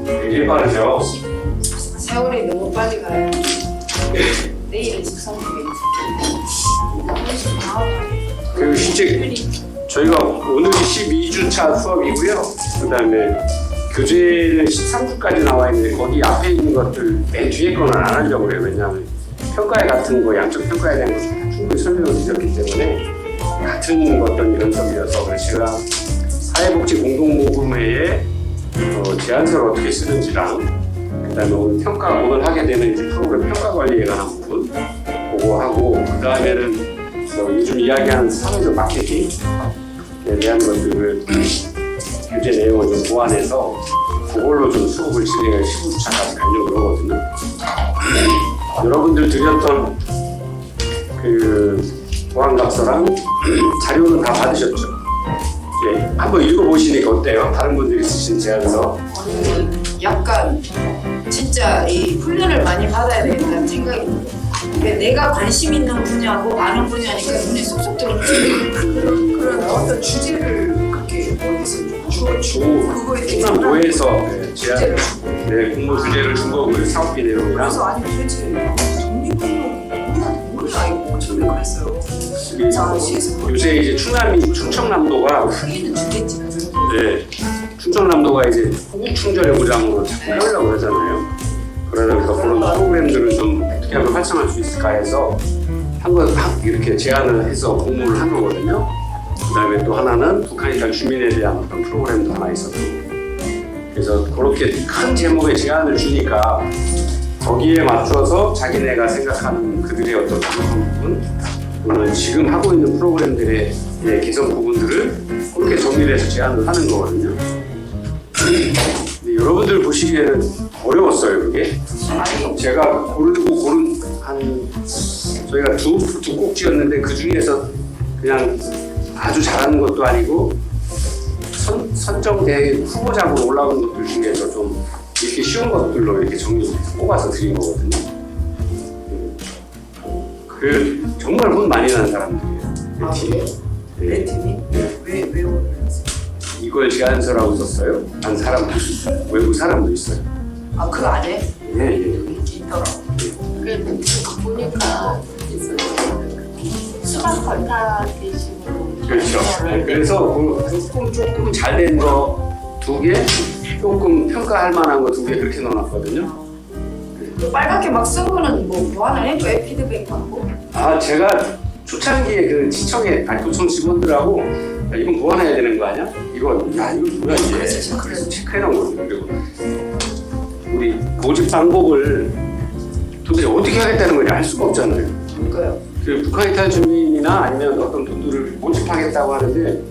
되게 빠르죠. 세월이 너무 빨리 가요. 내일은 13일이겠지. 그리고 실제 저희가 오늘이 12주차 수업이고요. 그 다음에 교재는 13주까지 나와 있는데 거기 앞에 있는 것들 맨 뒤에 거는 안 하려고 그래요. 왜냐하면 평가회 같은 거, 양적 평가에 대한 것을 다 충분히 설명을 드렸기 때문에 같은 어떤 이런 수업이어서 그래서 제가 사회복지 공동모금회의 제안서를 어떻게 쓰는지랑 그다음에 오늘 오늘 하게 되는 이제 프로그램 평가 관리에 관한 부분 보고 하고 그 다음에는 요즘 이야기하는 사회적 마케팅에 대한 것들을 교재 내용을 좀 보완해서 그걸로 좀 수업을 진행을 15주차까지 가려고 그러거든요. 여러분들 드렸던 그 보안각서랑 자료는 다 받으셨죠? 예, 한번 읽어보시니까 어때요? 다른 분들이 쓰신 제안서. 약간 진짜 이 훈련을 많이 받아야 되겠다는 생각이 들어요. 근데 내가 관심 있는 분야고 아는 분야니까 눈에 쏙쏙 들어오는 그런 어떤 주제를 그렇게 어디서 그거에 대해서 충남도에서 제안, 공모 주제를 준 거고요. 사업비 내용이랑. 그래서 아니 도대체 독립군은 몰라 이거 처음에 그랬어요. 요새 이제 충청남도가 크기는 주겠지. 네, 충청남도가 이제 호국 충전의 보장으로 자꾸 하려고 그러잖아요. 그러니까 그런 프로그램들을 좀 어떻게 하면 활성화할 수 있을까 해서 막 이렇게 제안을 해서 공모를 한 거거든요. 그 다음에 또 하나는 북한이란 주민에 대한 어떤 프로그램도 하나 있었고 그래서 그렇게 큰 제목의 제안을 주니까 거기에 맞춰서 자기네가 생각하는 그들의 어떤 부족한 부분 또는 지금 하고 있는 프로그램들의 개선 부분들을 그렇게 정리를 해서 제안을 하는 거거든요. 근데 여러분들 보시기에는 어려웠어요, 그게. 제가 고른 저희가 두 꼭지였는데 그 중에서 그냥 아주 잘하는 것도 아니고 선정대 후보작으로 올라온 것들 중에서 좀 이렇게 쉬운 것들로 이렇게 정리해서 뽑아서 드린 거거든요. 그 정말 돈 많이 나는 사람들이에요. 아, 그래요? 내 팀이? 왜 올랐어요? 이걸 제안서라고 썼어요. 한 사람도 외국 사람도 있어요. 아, 그 안에? 예. 있더라고. 그 보니까 수박 걸타 대신으로 그렇죠. 그래서 조금 잘 된 거 2개, 조금 평가할 만한 거 2개 그렇게 넣어놨거든요. 그 빨갛게 막 쓴 거는 뭐 하나 해줘요? 피드백 받고? 아, 제가 초창기에 그 도청 직원들하고 야, 이건 보완해야 되는 거 아니야? 이거 뭐야 이게? 그래서 체크해놓은 거거든요. 그리고 우리 모집 방법을 도대체 어떻게 하겠다는 건지 알 수가 없잖아요. 그러니까요. 그 북한 이탈 주민이나 아니면 어떤 분들을 모집하겠다고 하는데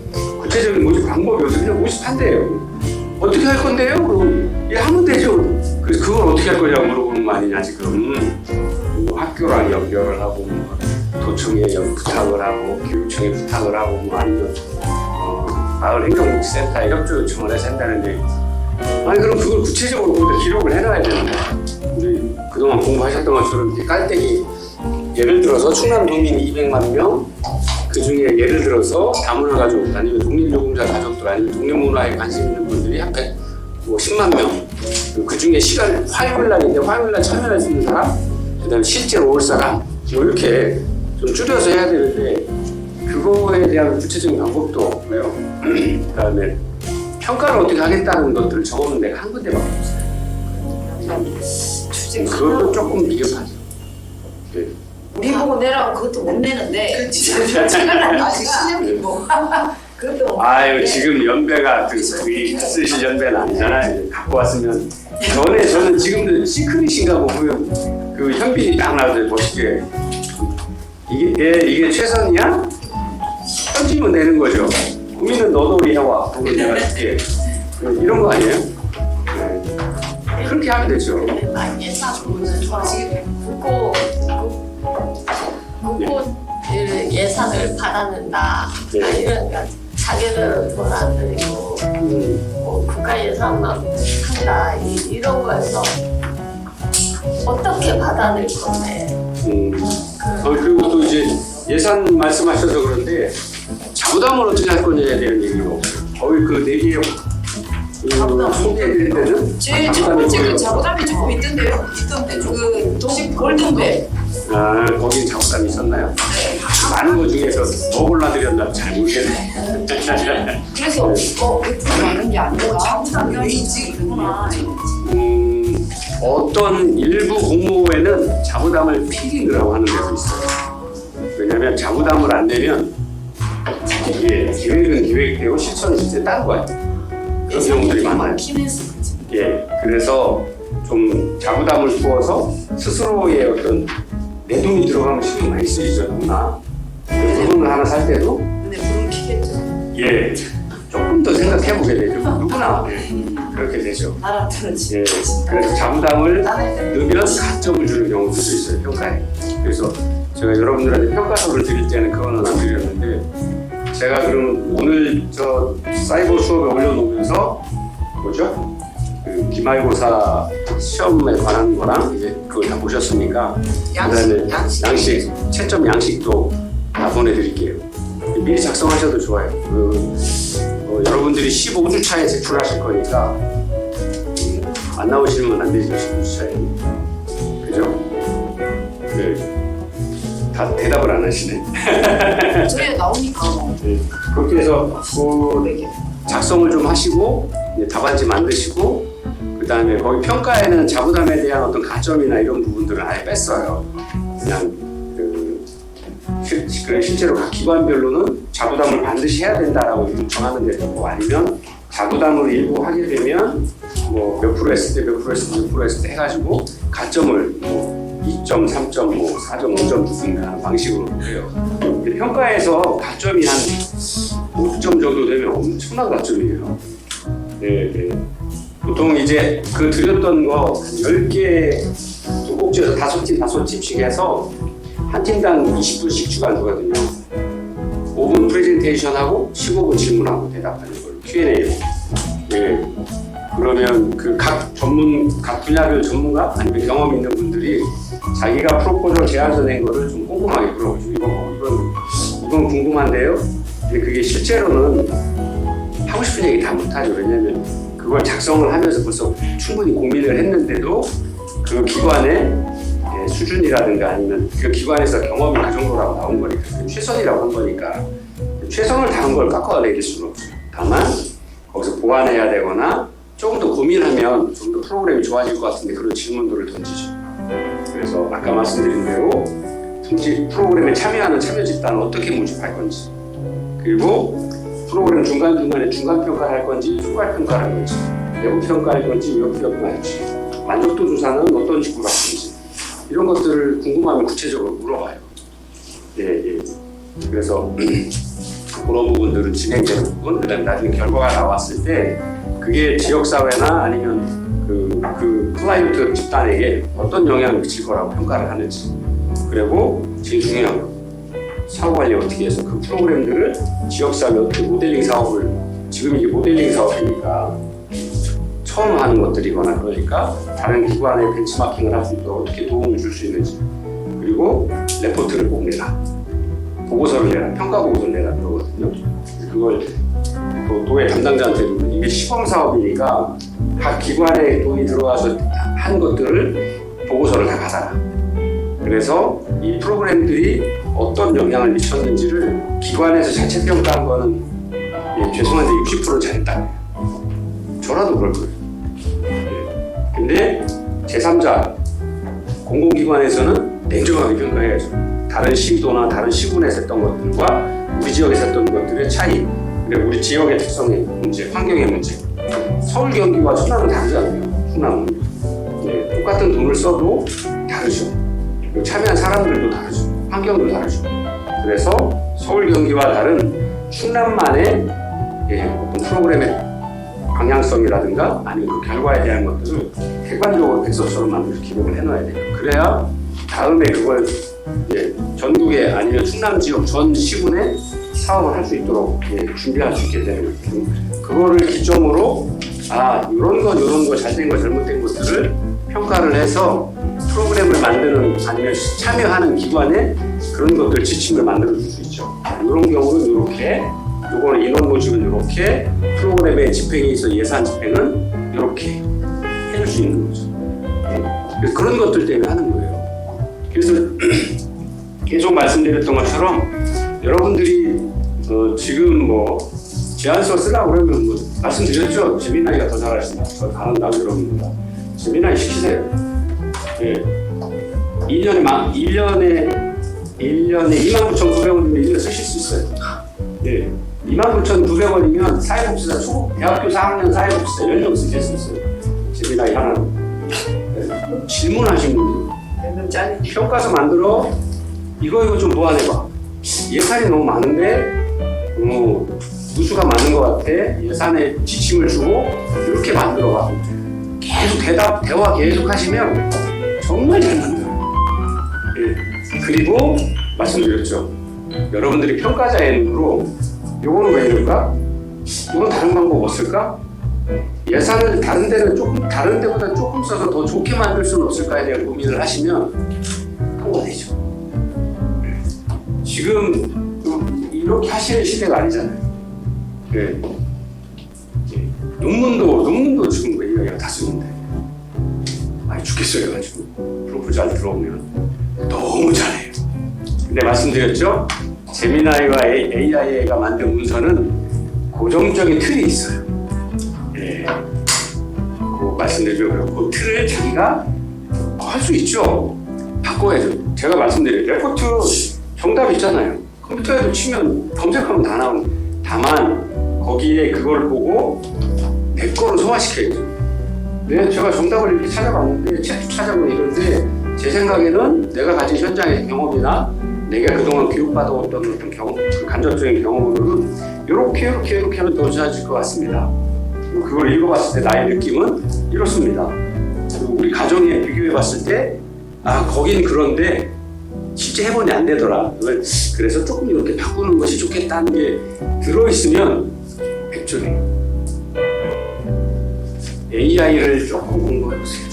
구체적인 모집 방법이 없어요. 그냥 모집한대요. 어떻게 할 건데요? 그럼 하면 되죠. 그래서 그걸 어떻게 할 거냐고 물어보는 거 아니냐 지금. 뭐 학교랑 연결을 하고 뭐 도청에 부탁을 하고 교육청에 부탁을 하고 뭐 아니면 마을행정복지센터에 협조 요청을 해서 한다는데 아니 그럼 그걸 구체적으로 우리가 기록을 해놔야 되는데 우리 그동안 공부하셨던 것처럼 이렇게 깔때기 예를 들어서 충남도민 200만 명 그 중에 예를 들어서 다문화 가족 아니면 독립유공자 가족들 아니면 독립문화에 관심 있는 분들이 한 10만 명 그 중에 시간 화요일날인데 화요일날 참여할 수 있는 사람 그 다음에 실제로 올 사람 뭐 이렇게 좀 줄여서 해야 되는데 그거에 대한 구체적인 방법도 없고요. 그 다음에 평가를 어떻게 하겠다는 것들을 적어놓은 데가 한 군데밖에 없어요. 그것도 조금 비교하죠. 네. 우리 보고 내라고 그것도 못 내는데. 아직 신념이고. 그것도. 아유 지금 연배가 쓰실 연배는 아니잖아요. 갖고 왔으면 저는 지금도 시크릿인가 보면 그 현빈이 딱 나와서 보시게 이게 최선이야? 편지면 되는 거죠. 고민은 너도 해와. 그걸 내가 줄게. 이런 거 아니에요? 네. 그렇게 하면 되죠. 예산 부분은 국고 예산을 받았는다. 네. 이러니까 자기들은 돈 안 들이고 뭐 국가 예산만 한다 이런 거에서 어떻게 받아낼 건데. 그리고 또 이제 예산 말씀하셔서 그런데 자부담을 어떻게 할 거냐에 대한 얘기가 없어요. 거의 그 4개의 소개해드린 데는 제일 첫 번째 그 자부담이 조금 있던데요. 그 도시 골든벨. 아, 거기 자부담이 있었나요? 네. 많은 것 중에서 뭐 골라드렸나 잘 모르겠네. 그래서 그렇게 많은 게 아니고 자부담이 있구나. 어떤 일부 공모에는 자부담을 필기라고 하는 데도 있어요. 왜냐하면 자부담을 안 내면 이게 계획은 계획되고 실천은 실제 따로 가요. 그런 경우들이 많아요. 예, 그래서 좀 자부담을 두어서 스스로의 어떤 내 돈이 들어가면 신경 많이 쓰이죠, 누구나. 물건을 하나 살 때도 근데 불은 켜겠죠. 예, 조금 더 생각해보게 되죠. 누구나 그렇게 되죠. 나랑 다르지. 예, 그래서 자부담을 넣으면 가점을 주는 경우도 있어요, 평가에. 그래서 제가 여러분들한테 평가서를 드릴 때는 그거는 안 드렸는데, 제가 그럼 오늘 저 사이버 수업에 올려놓으면서 뭐죠? 그 기말고사 시험에 관한 거랑 이제 그걸 다 보셨으니까 그다음에 양식 채점 양식도 다 보내드릴게요. 미리 작성하셔도 좋아요. 여러분들이 15주 차에 제출하실 거니까 안 나오시면 안 되죠. 15주 차에. 그죠? 네. 다 대답을 안 하시네. 저희 나오니까 뭐. 네. 그렇게 해서 작성을 좀 하시고 이제 답안지 만드시고 그 다음에 거기 평가에는 자부담에 대한 어떤 가점이나 이런 부분들을 아예 뺐어요. 그냥 실제로 각 기관별로는 자부담을 반드시 해야 된다라고 정하는 데도 있고, 아니면 자부담을 일부 하게 되면 뭐 몇 프로 했을 때 몇 프로 했을 때 몇 프로 했을 때 해가지고 가점을 뭐 2점, 3점, 뭐 4점, 5점 주는 방식으로 해요. 근데 평가에서 가점이 한 5점 정도 되면 엄청난 가점이에요. 네, 네. 보통 이제 그 드렸던 거 10개 두 꼭지에서 5팀씩 해서 한 팀당 20분씩 주간두거든요. 5분 프레젠테이션하고 15분 질문하고 대답하는 걸 Q&A로. 네. 그러면 그 각 분야별 전문가 아니면 경험 있는 분들이 자기가 프로포절 제안서 낸 거를 좀 꼼꼼하게 물어보죠. 이건 궁금한데요. 근데 그게 실제로는 하고 싶은 얘기 다 못하죠. 왜냐면 그걸 작성을 하면서 벌써 충분히 고민을 했는데도 그 기관의 수준이라든가 아니면 그 기관에서 경험이 그 정도라고 나온 거니까 최선이라고 한 거니까 최선을 다한 걸 깎아내릴 수는 없어요. 다만 거기서 보완해야 되거나 조금 더 고민하면 좀 더 프로그램이 좋아질 것 같은데 그런 질문들을 던지죠. 그래서 아까 말씀드린 대로 프로그램에 참여하는 참여 집단은 어떻게 모집할 건지, 그리고 프로그램 중간중간에 중간평가를 할 건지 후발평가를 할 건지, 내부평가할 건지 외부평가를 할지, 만족도 조사는 어떤 식으로 할 건지, 이런 것들을 궁금하면 구체적으로 물어봐요. 예. 그래서 그런 부분들은 진행되는 부분, 그다음에 나중에 결과가 나왔을 때 그게 지역사회나 아니면 그 클라이언트 집단에게 어떤 영향을 미칠 거라고 평가를 하는지, 그리고 제일 중요한 거 사업관리 어떻게 해서 그 프로그램들을 지역사회 어떻게 모델링 사업을, 지금 이게 모델링 사업이니까 처음 하는 것들이거나 그러니까 다른 기관에 벤치마킹을 할 수 있도록 어떻게 도움을 줄 수 있는지, 그리고 레포트를 꼭 내라, 보고서를 내라, 평가 보고서를 내라 그러거든요. 그걸 또 도의 담당자한테도 이게 시범 사업이니까 각 기관에 돈이 들어와서 한 것들을 보고서를 다 받아라. 그래서 이 프로그램들이 어떤 영향을 미쳤는지를 기관에서 자체 평가한 거는 죄송한데 60% 잘했다. 저라도 그럴 거예요. 근데 제3자 공공기관에서는 냉정하게 평가해야죠. 다른 시도나 다른 시군에서 했던 것들과 우리 지역에서 했던 것들의 차이, 그리고 우리 지역의 특성의 문제, 환경의 문제. 서울, 경기와 충남은 다르잖아요. 충남은 똑같은 돈을 써도 다르죠. 그리고 참여한 사람들도 다르죠. 환경도 다르죠. 그래서 서울, 경기와 다른 충남만의 어떤 프로그램의 방향성이라든가 아니면 그 결과에 대한 것들을 객관적으로 백서처럼 만들어서 기록을 해놔야 돼요. 그래야 다음에 그걸 전국에 아니면 충남 지역 전 시군에 사업을 할 수 있도록 준비할 수 있게 되는, 그거를 기점으로 이런 거 잘된 거 잘못된 것들을 평가를 해서 프로그램을 만드는 아니면 참여하는 기관에 그런 것들 지침을 만들어 줄 수 있죠. 이런 경우는 이렇게, 요거는 인원 모집은 이렇게, 프로그램의 집행에 있어 예산 집행은 이렇게 해줄 수 있는 거죠. 그래서 그런 것들 때문에 하는 거예요. 그래서 계속 말씀드렸던 것처럼 여러분들이 지금 뭐 제안서 쓰라고 그러면 뭐 말씀드렸죠. 재미나이가 더 잘하신다. 더 잘한다고 여러분들 재미나이 시키세요. 예. 1년에 29,900원이면 1년 쓰실 수 있어요. 예. 29,900원이면 사회복지사 대학교 4학년 사회복지사 연령 쓰실 수 있어요. 재미나이 하나로. 예. 질문하신 분들 몇명 짜리 평가서 만들어 이거 좀 보완해봐. 예산이 너무 많은데 누수가 많은 것 같아. 예산에 지침을 주고 이렇게 만들어봐. 계속 대화 계속 하시면 정말 잘 만들어요. 예. 그리고 말씀드렸죠. 여러분들이 평가자의 눈으로 요거는 왜 이럴까? 이건 다른 방법 없을까? 예산을 다른 데보다 조금 써서 더 좋게 만들 수는 없을까에 대한 고민을 하시면 통과되죠. 지금 이렇게 하시는 시대가 아니잖아요. 네. 논문도 지금 AI가 다 쓰는데 많이 죽겠어요 가지고 프로포잘 들어오면 너무 잘해요. 근데 말씀드렸죠? 제미나이와 AI가 만든 문서는 고정적인 틀이 있어요. 예. 그 말씀드리죠. 그 틀을 자기가 할 수 있죠. 바꿔야죠. 제가 말씀드려요. 레포트 정답 있잖아요. 컴퓨터에도 치면 검색하면 다 나오는. 다만 거기에 그걸 보고 내 거로 소화시켜야죠. 네, 제가 정답을 이렇게 찾아봤는데 찾아보고 이런데 제 생각에는 내가 가진 현장의 경험이나 내가 그동안 교육받아왔던 어떤 경험, 그 간접적인 경험으로는 이렇게 하면 더 좋아질 것 같습니다. 그걸 읽어봤을 때 나의 느낌은 이렇습니다. 그리고 우리 가정에 비교해봤을 때 거긴 그런데 실제 해보니 안 되더라. 그래서 조금 이렇게 바꾸는 것이 좋겠다는 게 들어있으면 100점이에요. AI를 조금 공부해보세요.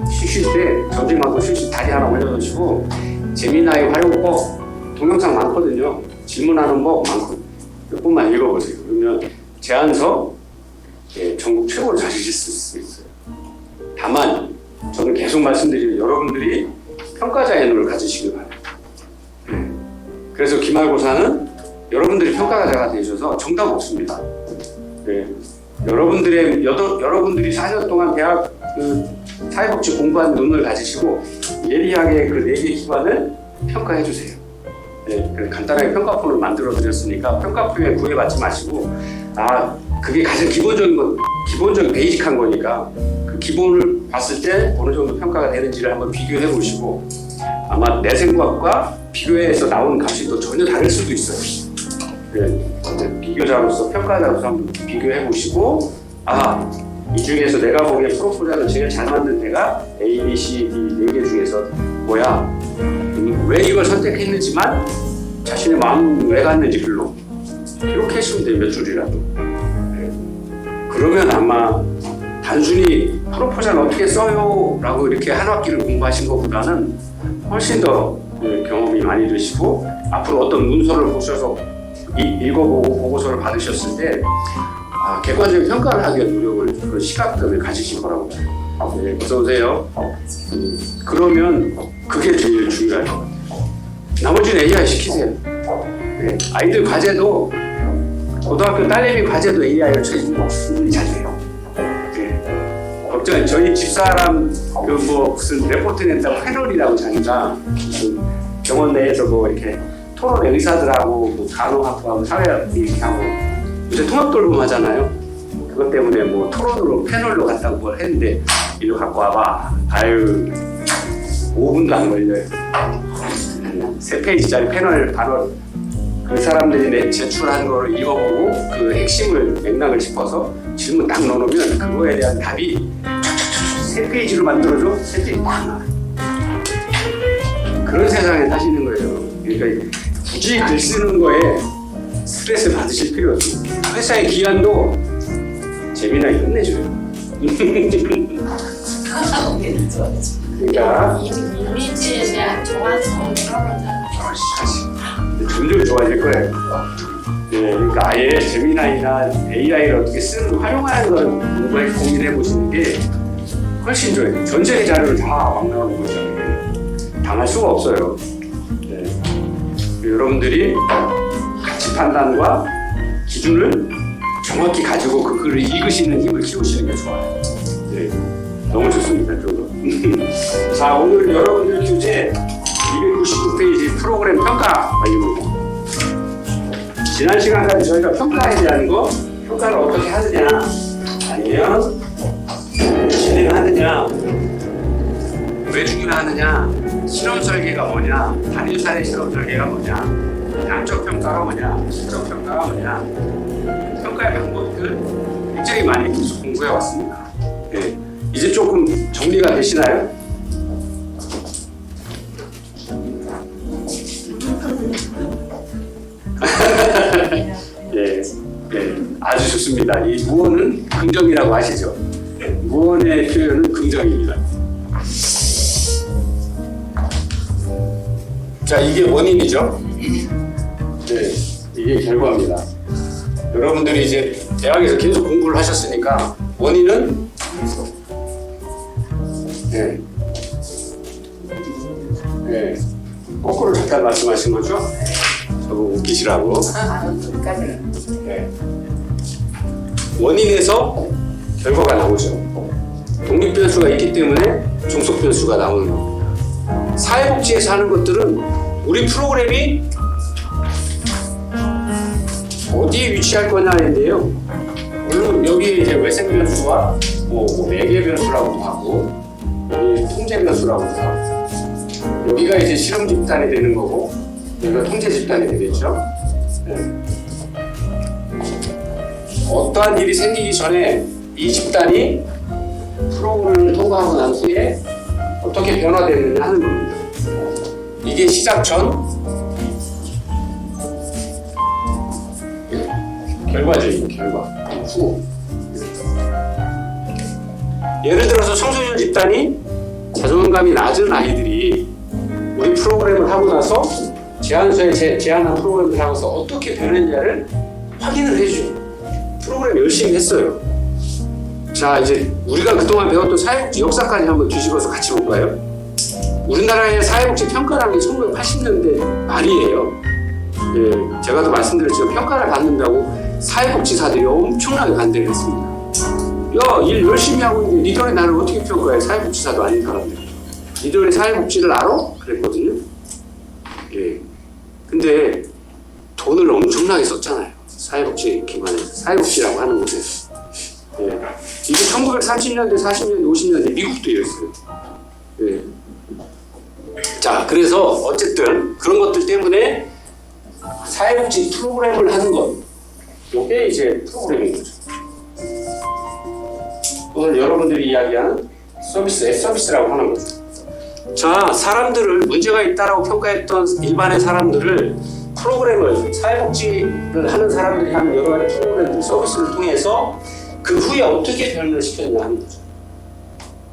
쉬실 때 점심하고 쉬실 다리 하나 올려놓으시고 재미나이 활용법 동영상 많거든요. 질문하는 법 많고 몇 번만 읽어보세요. 그러면 제안서 전국 최고로 자실 수 있어요. 다만 저는 계속 말씀드리는 여러분들이 평가자의 눈을 가지시길 바랍니다. 그래서 기말고사는 여러분들이 평가자가 되셔서 정답 없습니다. 여러분들이 4년 동안 대학 사회복지 공부한 눈을 가지시고 예리하게 그 4개 기반을 평가해 주세요. 간단하게 평가표를 만들어 드렸으니까 평가표에 구애받지 마시고 그게 가장 기본적인 베이직한 거니까 그 기본을 봤을 때 어느 정도 평가가 되는지를 한번 비교해 보시고 아마 내 생각과 비교해서 나오는 값이 또 전혀 다를 수도 있어요. 비교자로서 평가자로서 한번 비교해 보시고 이 중에서 내가 보기에 프로포자를 제일 잘 만든 데가 A, B, C, D 4개 중에서 뭐야? 왜 이걸 선택했는지만 자신의 마음은 왜 갔는지 글로 이렇게 하시면 돼요. 몇 줄이라도. 그러면 아마 단순히 프로포자를 어떻게 써요? 라고 이렇게 한 학기를 공부하신 것보다는 훨씬 더 경험이 많이 되시고 앞으로 어떤 문서를 보셔서 읽어보고 보고서를 받으셨을 때 객관적인 평가를 하기 위한 노력을 그런 시각들을 가지실 거라고 봐요. 어서 오세요. 그러면 그게 제일 중요할 것 같아요. 나머지는 AI 시키세요. 아이들 과제도 고등학교 딸내미 과제도 AI를 쳐주면 충분히 잘 돼요. 걱정 저희 집사람 무슨 레포트 낸다고 패널이라고 자기가 무슨 병원 내에서 이렇게 토론회 의사들하고 간호학부하고 사회학부 이렇게 하고 요새 통합돌봄 하잖아요. 그것 때문에 토론으로 패널로 갔다고 뭘 했는데 이거 갖고 와봐. 5분도 안 걸려요. 3페이지짜리 패널 단어 그 사람들이 제출한 거를 읽어보고 그 핵심을 맥락을 짚어서 질문 딱 넣어놓으면 그거에 대한 답이 3페이지로 만들어줘. 3페이지 딱 나와요. 그런 세상에 사시는 거예요. 그러니까 굳이 글 쓰는 거에 스트레스 받으실 필요 없어요. 회사의 기한도 재미나게 끝내줘요. 그러니까 이미지에 대한 조화성을 떨어져요. 점점 좋아질 거예요. 네, 그러니까 아예 제미나이나 AI를 어떻게 활용하는 걸 공부해 고민해 보시는 게 훨씬 좋아요. 전체의 자료를 다 왕래하는 거죠. 당할 수가 없어요. 네. 여러분들이 가치 판단과 기준을 정확히 가지고 그 글을 읽으시는 힘을 키우시는 게 좋아요. 네, 너무 좋습니다. 저도. 자, 오늘 여러분들 주제 299페이지 프로그램 평가 관련입니다. 지난 시간까지 저희가 평가에 대한 거, 평가를 어떻게 하느냐, 아니면 진행하느냐, 왜 중요하느냐, 실험 설계가 뭐냐, 단위 사례 실험 설계가 뭐냐, 양적 평가가 뭐냐, 질적 평가가 뭐냐, 평가의 방법들 굉장히 많이 공부해 왔습니다. 네. 이제 조금 정리가 되시나요? 네, 네, 아주 좋습니다. 이 무언은 긍정이라고 하시죠. 네, 무언의 표현은 긍정입니다. 자, 이게 원인이죠. 네, 이게 결과입니다. 여러분들이 이제 대학에서 계속 공부를 하셨으니까 원인은 네, 네, 거꾸로 잠깐 말씀하신 거죠? 저보고 웃기시라고. 네. 원인에서 결과가 나오죠. 독립변수가 있기 때문에 종속변수가 나오는 겁니다. 사회복지에서 하는 것들은 우리 프로그램이 어디에 위치할 거냐인데요. 물론 여기에 이제 외생변수와 뭐 매개변수라고도 하고 여기 통제변수라고도 하고 여기가 이제 실험 집단이 되는 거고 여기가 통제 집단이 되겠죠. 네. 어떠한 일이 생기기 전에 이 집단이 프로그램을 통과하고 난 후에 어떻게 변화되느냐 하는 겁니다. 이게 시작 전 결과죠. 이게 결과 후. 예를 들어서 청소년 집단이 자존감이 낮은 아이들이 우리 프로그램을 하고 나서 제안서에 제안한 프로그램을 하고서 어떻게 변했냐를 확인을 해주죠. 프로그램 열심히 했어요. 자, 이제 우리가 그동안 배웠던 사회복지 역사까지 한번 뒤집어서 같이 볼까요? 우리나라의 사회복지 평가라는 게 1980년대 말이에요. 예, 제가 또 말씀드렸지만 평가를 받는다고 사회복지사들이 엄청나게 반대를 했습니다. 야, 일 열심히 하고 있는데 니들이 나를 어떻게 평가해? 사회복지사도 아닌 사람들. 니들이 사회복지를 알아? 그랬거든요. 예. 근데 돈을 엄청나게 썼잖아요. 사회복지 기관에서. 사회복지라고 하는 곳에서. 예. 이게 1930년대, 40년대, 50년대 미국도 이랬어요. 예. 자, 그래서 어쨌든 그런 것들 때문에 사회복지 프로그램을 하는 것. 이게 이제 프로그램인 거죠. 오늘 여러분들이 이야기하는 서비스라고 하는 거죠. 자, 사람들을 문제가 있다라고 평가했던 일반의 사람들을 프로그램을 사회복지를 하는 사람들이 하는 여러 가지 프로그램 서비스를 통해서 그 후에 어떻게 변화시켰냐 하는 거죠.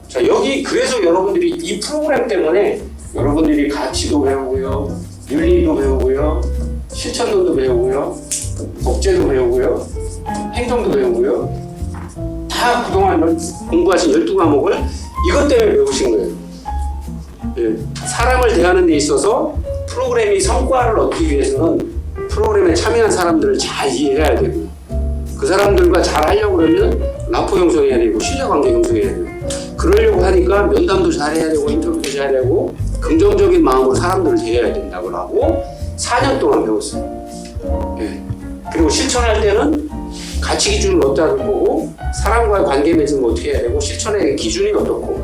자, 여기 그래서 여러분들이 이 프로그램 때문에 여러분들이 가치도 배우고요, 윤리도 배우고요, 실천론도 배우고요, 법제도 배우고요, 행정도 배우고요. 다 그동안 공부하신 12과목을 이것 때문에 배우신 거예요. 예, 사람을 대하는 데 있어서 프로그램이 성과를 얻기 위해서는 프로그램에 참여한 사람들을 잘 이해해야 되고 그 사람들과 잘 하려고 그러면 라포 형성해야 되고 신뢰관계 형성해야 되고 그러려고 하니까 면담도 잘해야 되고 인터뷰도 잘해야 되고 긍정적인 마음으로 사람들을 대해야 된다고 하고 4년 동안 배웠어요. 예. 그리고 실천할 때는 가치 기준을 어디다 둘 거고 사람과의 관계 맺으면 어떻게 해야 되고 실천의 기준이 어떻고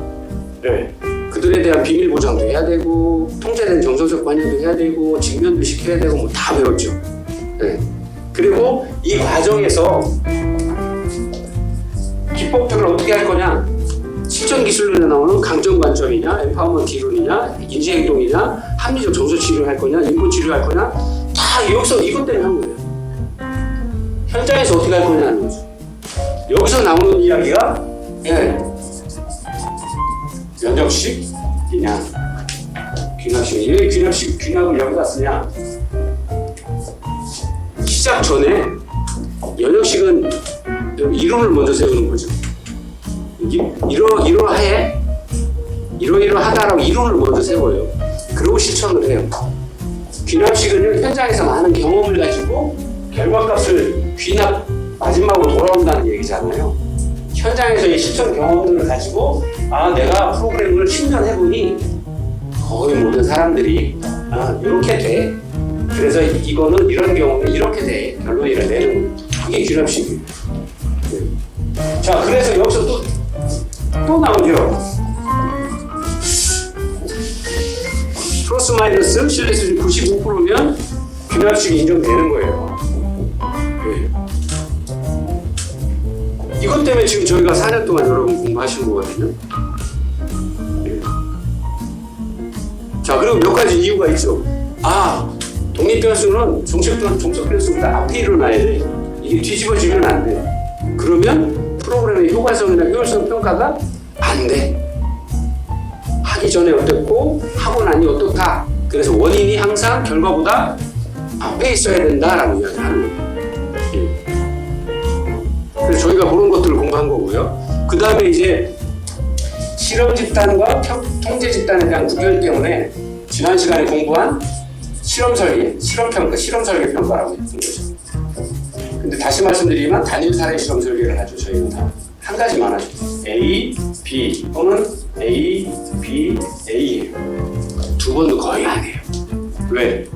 네. 그들에 대한 비밀 보장도 해야 되고 통제된 정서적 관여도 해야 되고 직면도 시켜야 되고 뭐 다 배웠죠. 네. 그리고 이 과정에서 기법들을 어떻게 할 거냐 실전 기술론에 나오는 강점 관점이냐 엠파워먼트 이론이냐 인지행동이냐 합리적 정서 치료할 거냐 인권 치료할 거냐 다 여기서 이것 때문에 한 거예요. 현장에서 어떻게 할 거냐는 거죠. 여기서 나오는 이야기가 예. 면접식이냐 귀납식 왜 귀납을 여기다 쓰냐 시작 전에 연역식은 이론을 먼저 세우는 거죠. 이러하다라고 이론을 먼저 세워요. 그리고 실천을 해요. 귀납식은 현장에서 많은 경험을 가지고 결과값을 귀납 마지막으로 돌아온다는 얘기잖아요. 현장에서 이 실천 경험들을 가지고 내가 프로그램을 10년 해보니 거의 모든 사람들이 이렇게 돼. 그래서 이거는 이런 경우는 이렇게 돼. 결론을 내는 그게 귀납식이에요. 네. 자, 그래서 여기서 또 나오죠. 플러스 마이너스 신뢰 수준 95%면 귀납식이 인정되는 거예요. 네. 이것 때문에 지금 저희가 4년 동안 여러분 공부하신 거거든요. 네. 자, 그리고 몇 가지 이유가 있죠. 독립변수는 종속변수보다 앞에 일어나야 돼. 이게 뒤집어지면 안 돼. 그러면 프로그램의 효과성이나 효율성 평가가 안 돼. 하기 전에 어떻고 하고 나니 어떻다. 그래서 원인이 항상 결과보다 앞에 있어야 된다라고 이야기를 하는 거예요. 예. 그래서 저희가 그런 것들을 공부한 거고요. 그 다음에 이제 실험 집단과 통제 집단에 대한 구별 때문에 지난 시간에 공부한 실험 설계, 실험 설계 평가라고 했던 거죠. 근데 다시 말씀드리면 단일 사례 실험 설계를 하죠. 저희는 다 한 가지만 하죠. A, B 또는 A, B, A예요. 두 번도 거의 안 해요. 왜?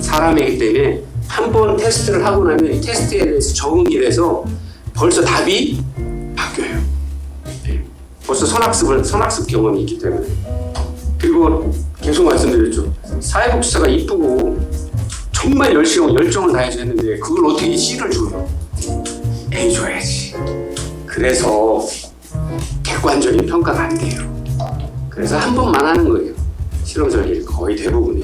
사람이기 때문에 한 번 테스트를 하고 나면 이 테스트에 대해서 적응이 돼서 벌써 답이 바뀌어요. 네. 벌써 선학습 경험이 있기 때문에. 그리고 계속 말씀드렸죠. 사회복지사가 이쁘고 정말 열정을 다해서 했는데 그걸 어떻게 C를 줘요? A 줘야지. 그래서 객관적인 평가가 안 돼요. 그래서 한 번만 하는 거예요. 실험 설계 거의 대부분이.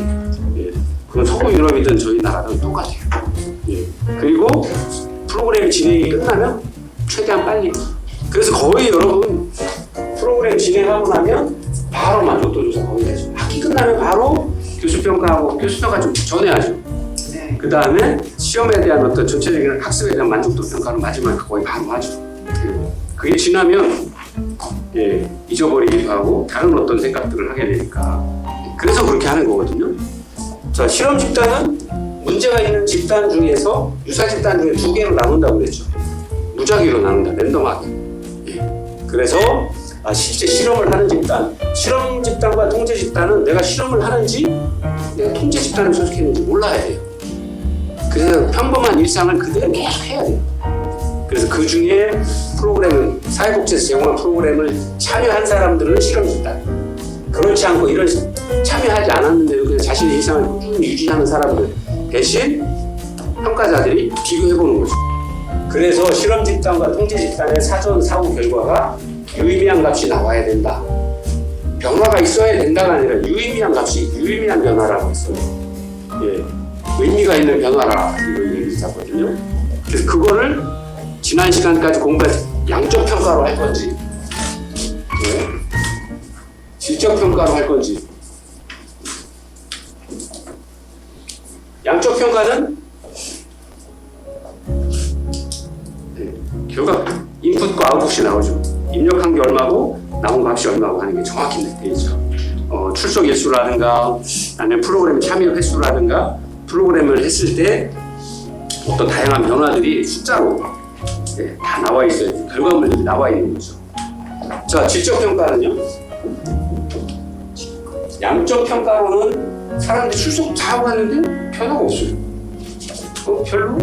예. 그건 서구 유럽이든 저희 나라든 똑같아요. 예. 그리고 프로그램 진행이 끝나면 최대한 빨리. 그래서 거의 여러분 프로그램 진행하고 나면 바로 만족도 조사 거의 되죠. 학기 끝나면 바로 교수평가하고 교수평가 좀 전에 하죠. 네. 그 다음에 시험에 대한 어떤 전체적인 학습에 대한 만족도 평가는 마지막에 거의 바로 하죠. 그게 지나면 잊어버리기도 하고 다른 어떤 생각들을 하게 되니까 그래서 그렇게 하는 거거든요. 자, 실험 집단은 문제가 있는 집단 중에서 유사 집단 중에 2개로 나눈다고 그랬죠. 무작위로 나눈다, 랜덤하게. 그래서 실제 실험을 하는 집단, 실험 집단과 통제 집단은 내가 실험을 하는지 내가 통제 집단을 소속했는지 몰라야 돼요. 그래서 평범한 일상을 그대로 계속 해야 돼요. 그래서 그 중에 프로그램을, 사회복지에서 제공한 프로그램을 참여한 사람들은 실험 집단, 그렇지 않고 이런 참여하지 않았는데도 그냥 자신의 일상을 꾸준히 유지하는 사람들 대신 평가자들이 비교해보는 거죠. 그래서 실험 집단과 통제 집단의 사전 사후 결과가 유의미한 값이 나와야 된다. 변화가 있어야 된다가 아니라 유의미한 변화라고 했어요. 예, 의미가 있는 변화라 이런 얘기를 했거든요. 그래서 그거를 지난 시간까지 공부한 양적 평가로 할 건지, 질적 평가로 할 건지. 양적 평가는 결과 인풋과 아웃풋이 나오죠. 입력한 게 얼마고 나온 값이 얼마고 하는 게 정확히 돼 있죠. 출석 일수라든가 아니면 프로그램 참여 횟수라든가 프로그램을 했을 때 어떤 다양한 변화들이 숫자로 다 나와 있어요. 결과물들이 나와 있는 거죠. 자, 질적 평가는요. 양적 평가로는 사람들이 출석 다 하고 갔는데 변화가 없어요. 별로?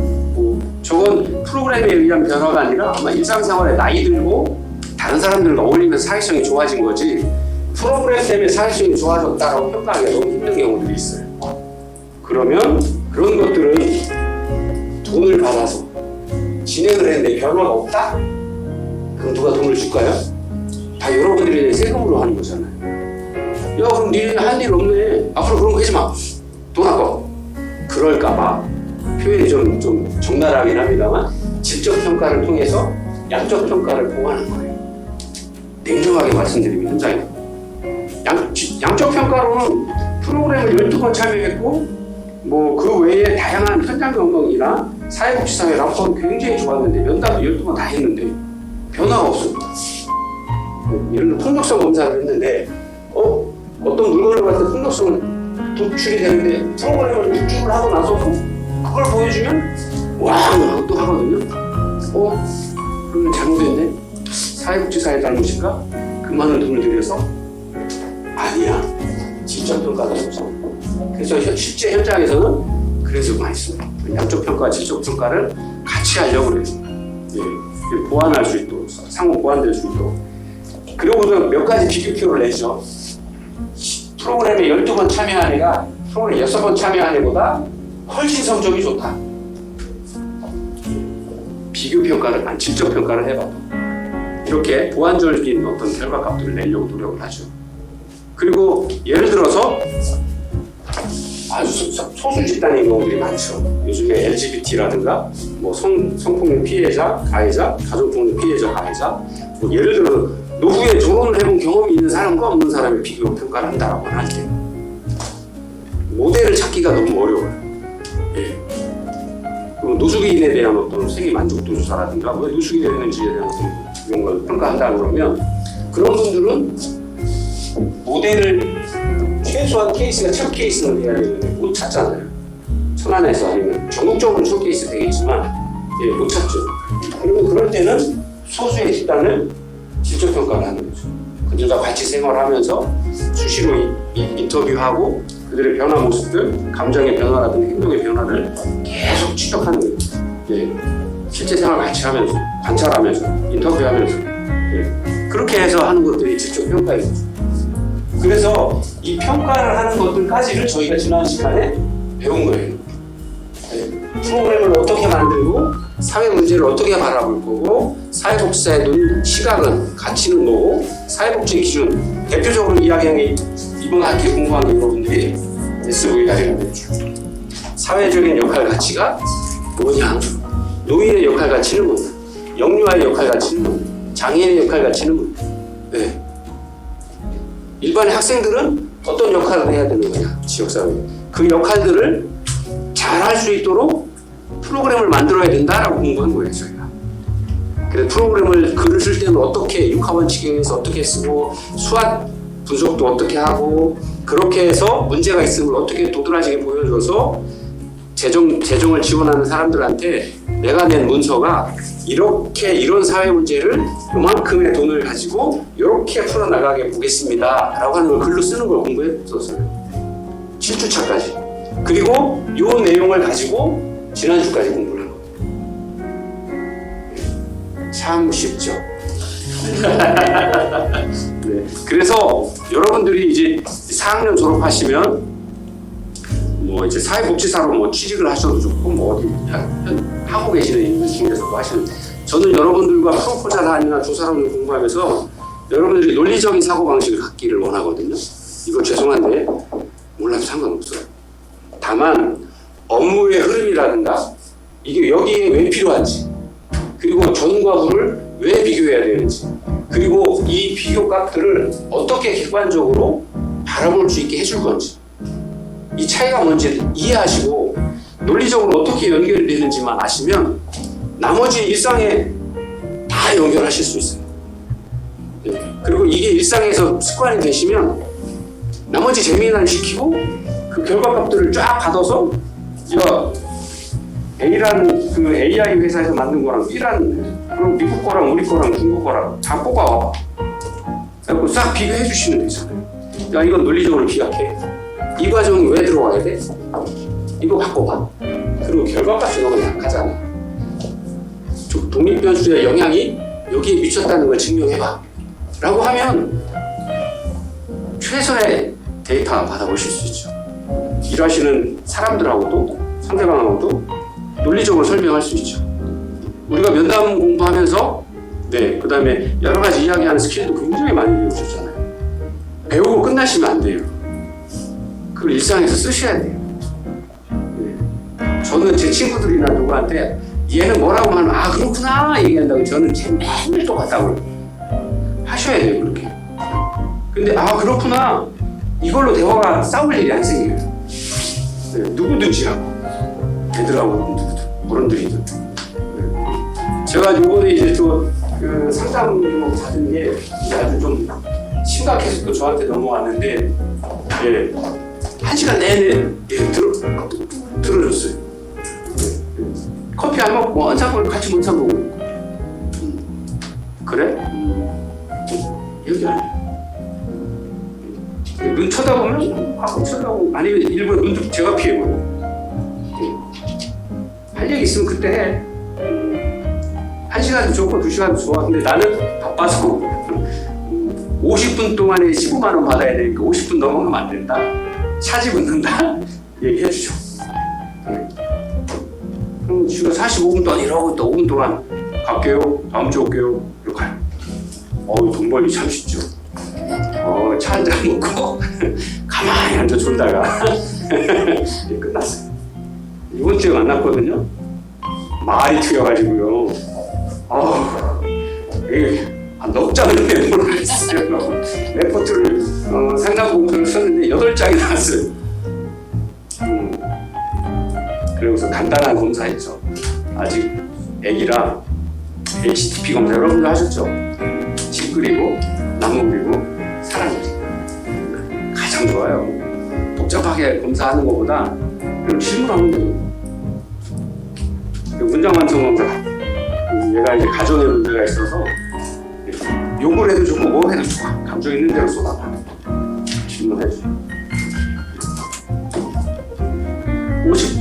저건 프로그램에 의한 변화가 아니라 아마 일상생활에 나이 들고 다른 사람들과 어울리면서 사회성이 좋아진 거지 프로그램 때문에 사회성이 좋아졌다라고 평가하기가 너무 힘든 경우들이 있어요. 그러면 그런 것들은 돈을 받아서 진행을 했는데 변화가 없다? 그럼 누가 돈을 줄까요? 다 여러분들이 세금으로 하는 거잖아요. 야, 그럼 니네 할 일 없네. 앞으로 그런 거 하지 마. 돈 아까워. 그럴까봐 표현이 좀 적나라하긴 합니다만 질적 평가를 통해서 양적 평가를 보완한 거예요. 냉정하게 말씀드리면 현장에 양적 평가로는 프로그램을 12번 참여했고 뭐 그 외에 다양한 현장 경험이나 사회복지사회 한번 굉장히 좋았는데 면담도 12번 다 했는데 변화가 없습니다. 예를 들어 폭력성 검사를 했는데 어떤 물건을 봤을 때 폭력성은 도출이 되는데 프로그램을 육중을 하고 나서도 그걸 보여주면 와 그것도 하거든요. 그러면 잘못됐네. 사회복지사회 잘못인가? 그 많은 돈을 들여서 아니야. 질적 평가가 없어. 그래서 실제 현장에서는 그래서 많이 씁니다. 양적 평가와 질적 평가를 같이 하려고 그래요. 예, 보완할 수 있도록, 상호 보완될 수 있도록. 그리고는 몇 가지 비교표를 내죠. 프로그램에 12번 참여한 애가 프로그램에 6번 참여한 애보다 훨씬 성적이 좋다. 비교평가를, 질적평가를 해봐도 이렇게 보완적인 어떤 결과값들을 내려고 노력을 하죠. 그리고 예를 들어서 아주 소수 집단의 경우들이 많죠. 요즘에 LGBT라든가 뭐 성폭력 피해자, 가해자, 가족폭력 피해자, 가해자 뭐 예를 들어 노후에 결혼을 해본 경험이 있는 사람과 없는 사람의 비교 평가를 한다라고 할 때 모델을 찾기가 너무 어려워요. 예. 그리고 노숙인에 대한 어떤 생애 만족도 조사라든가 왜 노숙인이 되는지에 대한 어떤 이런 걸 평가한다 그러면 그런 분들은 모델을 최소한 케이스가 1000 케이스는 돼야 되는데 못 찾잖아요. 천안에서 아니면 전국적으로 1000 케이스 되겠지만 예, 못 찾죠. 그러면 그럴 때는 소수의 집단을 질적 평가를 하는 거죠. 그들과 같이 생활하면서 수시로 인터뷰하고 그들의 변화 모습들, 감정의 변화라든지 행동의 변화를 계속 추적하는 거예요. 예, 실제 생활 같이 하면서 관찰하면서 인터뷰하면서 예, 그렇게 해서 하는 것들이 질적 평가이죠. 그래서 이 평가를 하는 것들까지를 저희가 지난 시간에 배운 거예요. 네. 프로그램을 어떻게 만들고 사회 문제를 어떻게 바라볼 거고 사회복지사의 눈, 시각은 가치는 뭐고 사회복지 기준 대표적으로 이야기한 게 이번 학기에 공부한 게 여러분들이 SVR이라고 했죠. 사회적인 역할 가치가 뭐냐, 노인의 역할 가치는 뭐냐, 영유아의 역할 가치는 뭐냐, 장애인의 역할 가치는 뭐냐. 네. 일반의 학생들은 어떤 역할을 해야 되는 거냐, 지역사회에. 그 역할들을 잘 할 수 있도록 프로그램을 만들어야 된다라고 공부한 거예요, 저희가. 그래서 프로그램을 글을 쓸 때는 어떻게, 육하원칙에 의해서 어떻게 쓰고, 수학 분석도 어떻게 하고, 그렇게 해서 문제가 있음을 어떻게 도드라지게 보여줘서 재정을 지원하는 사람들한테 내가 낸 문서가 이렇게 이런 사회 문제를 요만큼의 돈을 가지고 이렇게 풀어나가게 보겠습니다 라고 하는 걸 글로 쓰는 걸 공부했었어요. 7주차까지. 그리고 이 내용을 가지고 지난주까지 공부를 한 거예요. 참 쉽죠. 네. 그래서 여러분들이 이제 4학년 졸업하시면 뭐 이제 사회복지사로 뭐 취직을 하셔도 좋고 뭐 어디 하고 계시는 인들 중에서도 하시는, 저는 여러분들과 프로포자나 조사론을 공부하면서 여러분들이 논리적인 사고방식을 갖기를 원하거든요. 이거 죄송한데 몰라도 상관없어요. 다만 업무의 흐름이라든가 이게 여기에 왜 필요한지, 그리고 전과 후를 왜 비교해야 되는지, 그리고 이 비교 값들을 어떻게 객관적으로 바라볼 수 있게 해줄 건지, 이 차이가 뭔지 이해하시고 논리적으로 어떻게 연결되는지만 아시면 나머지 일상에 다 연결하실 수 있어요. 네. 그리고 이게 일상에서 습관이 되시면 나머지 재미난 시키고 그 결과값들을 쫙 받아서 이거 A라는 그 AI 회사에서 만든 거랑 B라는, 그리고 미국 거랑 우리 거랑 중국 거랑 다 뽑아와. 그래서 싹 비교해 주시면 되잖아요. 야, 이건 논리적으로 기약해. 이 과정이 왜 들어와야 돼? 이거 바꿔봐. 그리고 결과값이 너무 약하잖아. 독립변수의 영향이 여기에 미쳤다는 걸 증명해봐 라고 하면 최선의 데이터 받아보실 수 있죠. 일하시는 사람들하고도 상대방하고도 논리적으로 설명할 수 있죠. 우리가 면담 공부하면서 그 다음에 여러 가지 이야기하는 스킬도 굉장히 많이 배우셨잖아요. 배우고 끝나시면 안 돼요. 그걸 일상에서 쓰셔야 돼요. 저는 제 친구들이나 누구한테 얘는 뭐라고 하면 아 그렇구나 얘기한다고 저는 맨날 똑같다고 하셔야 돼요. 그렇게. 근데 아 그렇구나 이걸로 대화가 싸울 일이 안 생겨요. 누구든지 하고 애들하고 누구든 어른들이죠. 제가 요번에 이제 또 그 상담 받은 게 아주 좀 심각해서 또 저한테 넘어왔는데, 예, 1시간 내내 들어줬어요. 커피 안 먹고 원상을 같이 못 사먹고. 그래? 여기 아니야. 눈 쳐다보면 하고 쳐다보고, 아니면 일부러 눈도 제가 피해버려. 할 얘기 있으면 그때 해. 1시간도 좋고 2시간도 좋아. 근데 나는 바빠서 50분 동안에 15만 원 받아야 되니까 50분 넘어가면 안 된다. 차지 붙는다. 얘기해 주죠. 그럼 지금 45분 동안 이러고 또 5분 동안 갈게요. 다음 주에 올게요. 이렇게 가요. 돈 벌기 참 쉽죠. 차 한 잔 먹고 가만히 앉아 졸다가 끝났어요. 이번 주에 만났거든요. 말이 튀어가지고요. 넉 장을 메모를 했어요. 레포트를 상담 공표를 썼는데 8장이 나왔어요. 그러고서 간단한 검사했죠. 아직 애기라 HTP 검사 여러분도 하셨죠? 집 그리고 나무 그리고 사람 그리고 가장 좋아요. 복잡하게 검사하는 것보다 그럼 실물하면 돼요. 문장 완성 검사. 얘가 이제 가정에 문제가 있어서 욕을 해도 좋고 뭐 해도 좋아. 감정 있는 대로 쏟아봐. 질문해줘.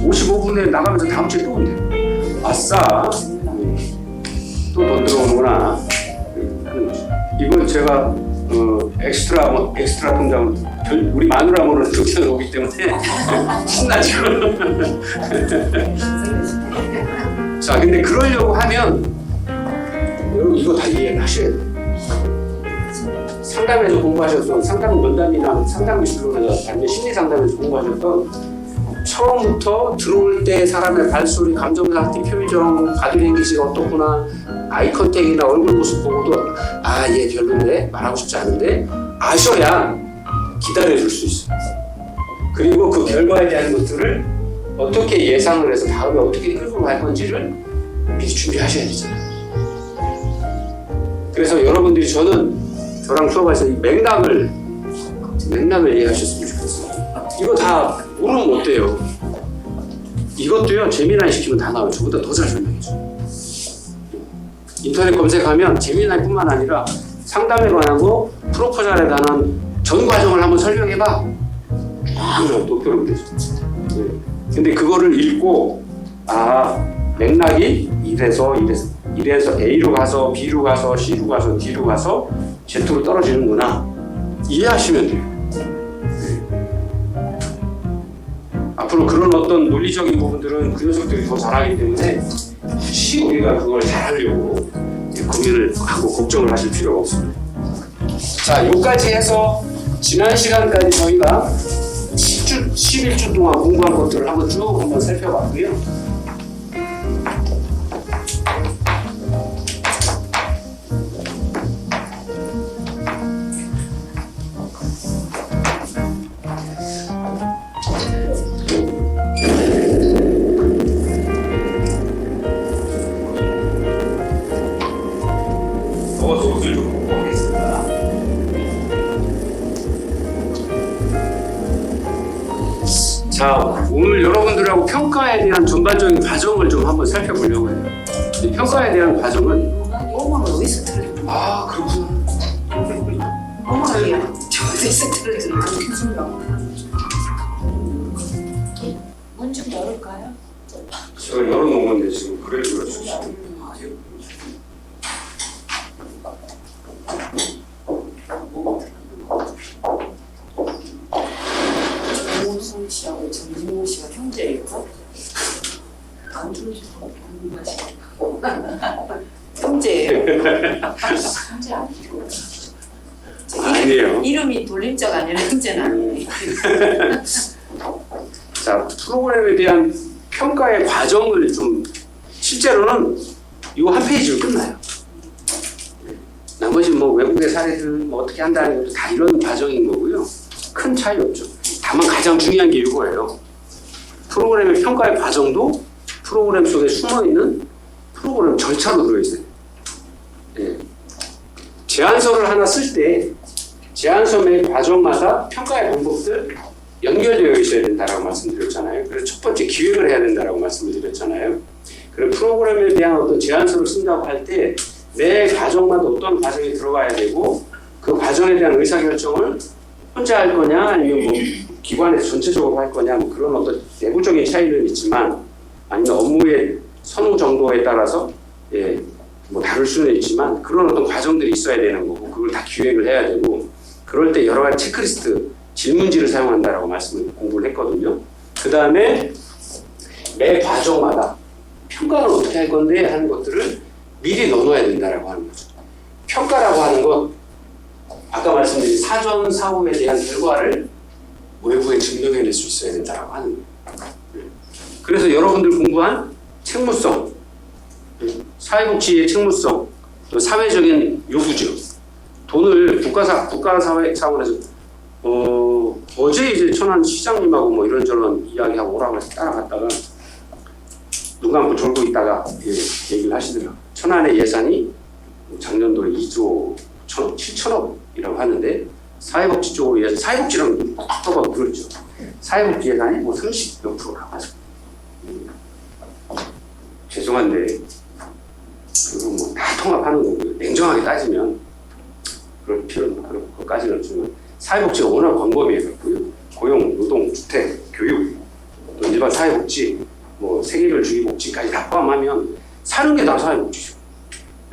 55분에 나가면서 다음 주에 또 온대. 아싸. 또 돈 들어오는구나. 하는 거죠. 이건 제가 엑스트라 통장 우리 마누라모는 통장에 오기 때문에 신나죠. 자, 근데 그러려고 하면 여러분 이거 다 이해를 하셔야 돼요. 상담에서 공부하셨던 상담 면담이나 상담 기술로나 아니면 심리 상담에서 공부하셨던 처음부터 들어올 때 사람의 발소리, 감정 상태, 표정, 바디 랭귀지가 어떻구나, 아이 컨택이나 얼굴 모습 보고도 얘 별론데 말하고 싶지 않은데 아셔야 기다려줄 수 있어요. 그리고 그 결과에 대한 것들을 어떻게 예상을 해서 다음에 어떻게 끌고 갈 건지를 미리 준비하셔야 되잖아요. 그래서 여러분들이 저랑 수업에서 이 맥락을 이해하셨으면 좋겠어요. 이거 다 모르면 못 돼요. 이것도요, 재미나이 시키면 다 나와요. 저보다 더 잘 설명해줘요. 인터넷 검색하면 재미나이뿐만 아니라 상담에 관한 거, 프로포절에 관한 전 과정을 한번 설명해봐. 도쿄로 되죠. 근데 그거를 읽고 맥락이 이래서 A로 가서 B로 가서 C로 가서 D로 가서 Z로 떨어지는구나 이해하시면 돼요. 앞으로 그런 어떤 논리적인 부분들은 그 녀석들이 더 잘하기 때문에 굳이 우리가 그걸 잘하려고 고민을 하고 걱정을 하실 필요가 없습니다. 자, 여기까지 해서 지난 시간까지 저희가 11주 동안 공부한 것들을 한번 살펴봤고요. 소극을 좀 공부하겠습니다. 자, 오늘 여러분들하고 평가에 대한 전반적인 과정을 좀 한번 살펴보려고 해요. 이 평가에 대한 과정은 어머나 어디서 틀려? 그렇구나. 어머나 저 어디서 틀려? 문 좀 열을까요? 제가 열어놓은 건데 지금 그래 그러시죠. 정우성 씨하고 정진모 씨가 형제예요? 안 들어주고 형제예요. 현재 아니고. 아니에요. 이름이 돌림자가 아니라 형제는 아니에요. 자, 프로그램에 대한 평가의 과정을 좀 실제로는 이 한 페이지로 끝나요. 나머지 뭐 외국의 사례들 뭐 어떻게 한다는 것도 다 이런 과정인 거고요. 큰 차이 없죠. 다만 가장 중요한 게 이거예요. 프로그램의 평가의 과정도 프로그램 속에 숨어있는 프로그램 절차로 들어있어요. 예. 제안서를 하나 쓸 때 제안서 매 과정마다 평가의 방법들 연결되어 있어야 된다라고 말씀드렸잖아요. 그래서 첫 번째 기획을 해야 된다라고 말씀을 드렸잖아요. 그리고 프로그램에 대한 어떤 제안서를 쓴다고 할 때 매 과정마다 어떤 과정이 들어가야 되고 그 과정에 대한 의사결정을 혼자 할 거냐 아니면 뭐 기관에서 전체적으로 할 거냐 뭐 그런 어떤 내부적인 차이는 있지만 아니면 업무의 선호 정도에 따라서 예, 뭐 다를 수는 있지만 그런 어떤 과정들이 있어야 되는 거고 그걸 다 기획을 해야 되고 그럴 때 여러 가지 체크리스트 질문지를 사용한다라고 말씀을 공부를 했거든요. 그 다음에 매 과정마다 평가를 어떻게 할 건데 하는 것들을 미리 넣어놔야 된다라고 하는 거죠. 평가라고 하는 것 아까 말씀드린 사전 사후에 대한 결과를 외부에 증명해낼 수 있어야 된다라고 하는 거예요. 그래서 여러분들 공부한 책무성, 사회복지의 책무성, 또 사회적인 요구죠. 돈을 국가사회 차원에서 어제 이제 천안 시장님하고 뭐 이런저런 이야기하고 오라고 해서 따라갔다가 눈 감고 졸고 있다가 얘기를 하시더라고요. 천안의 예산이 작년도에 2조 7천억이라고 하는데 사회복지 쪽으로 예산, 사회복지랑 똑똑하고 그렇죠. 사회복지 예산이 뭐 30몇 프로라고 하죠. 죄송한데 그거 뭐 다 통합하는 거고요. 냉정하게 따지면 그럴 필요는 그런 것까지는 없지만 사회복지가 워낙 광범위해갖고요. 고용, 노동, 주택, 교육, 또 일반 사회복지, 뭐 세계별 주기복지까지 다 포함하면 사는 게 다 사회복지죠.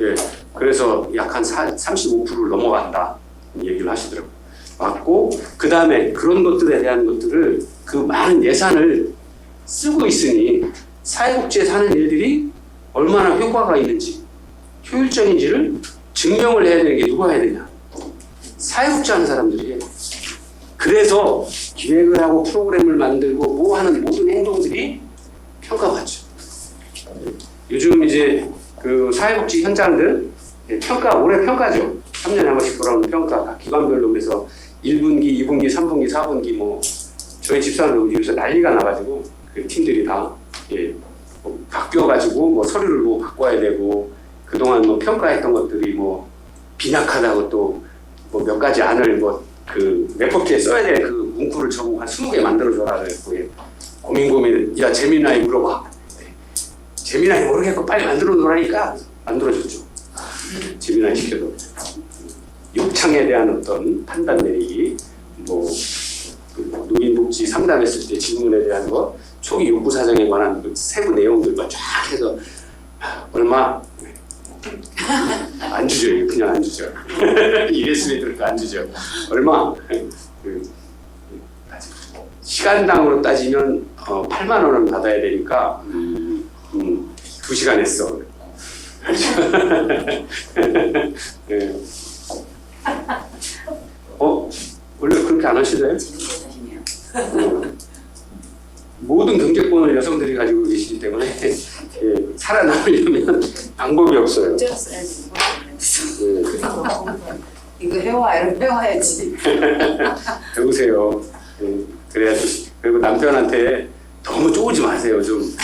예, 그래서 약 한 35%를 넘어간다 얘기를 하시더라고요. 맞고 그 다음에 그런 것들에 대한 것들을 그 많은 예산을 쓰고 있으니 사회복지에 사는 일들이 얼마나 효과가 있는지 효율적인지를 증명을 해야 되는 게 누가 해야 되냐? 사회복지 하는 사람들이에요. 그래서 기획을 하고 프로그램을 만들고 뭐 하는 모든 행동들이 평가받죠. 요즘 이제 그 사회복지 현장들 평가, 올해 평가죠. 3년에 한 번씩 돌아오는 평가, 각 기관별로 그래서 1분기, 2분기, 3분기, 4분기 뭐 저희 집사람도 여기서 난리가 나가지고 그 팀들이 다 뭐 바뀌어가지고 뭐 서류를 뭐 바꿔야 되고 그동안 뭐 평가했던 것들이 뭐 빈약하다고 또 뭐 몇 가지 안을 뭐 그 레포트에 써야 될 그 문구를 적고 한 20개 만들어줘라 그랬고 고민 야 재미나이 물어봐. 재미나이 모르겠고 빨리 만들어 놓으라니까 만들어줬죠. 재미나이 시켜도 욕창에 대한 어떤 판단 내리기 뭐 노인복지 상담했을 때 질문에 대한 거 초기 요구 사정에 관한 그 세부 내용들과 쫙 해서 얼마 안 주죠. 그냥 안 주죠. 이랬으면 들을까 안 주죠. 얼마 시간당으로 따지면 8만 원은 받아야 되니까 2시간 했어. 네. 원래 그렇게 안 하시나요? 모든 경제권을 여성들이 가지고 계시기 때문에 살아남으려면 방법이 없어요. 이거 해와야지. 배우세요. 그래야지. 그리고 남편한테 너무 쪼우지 마세요. 좀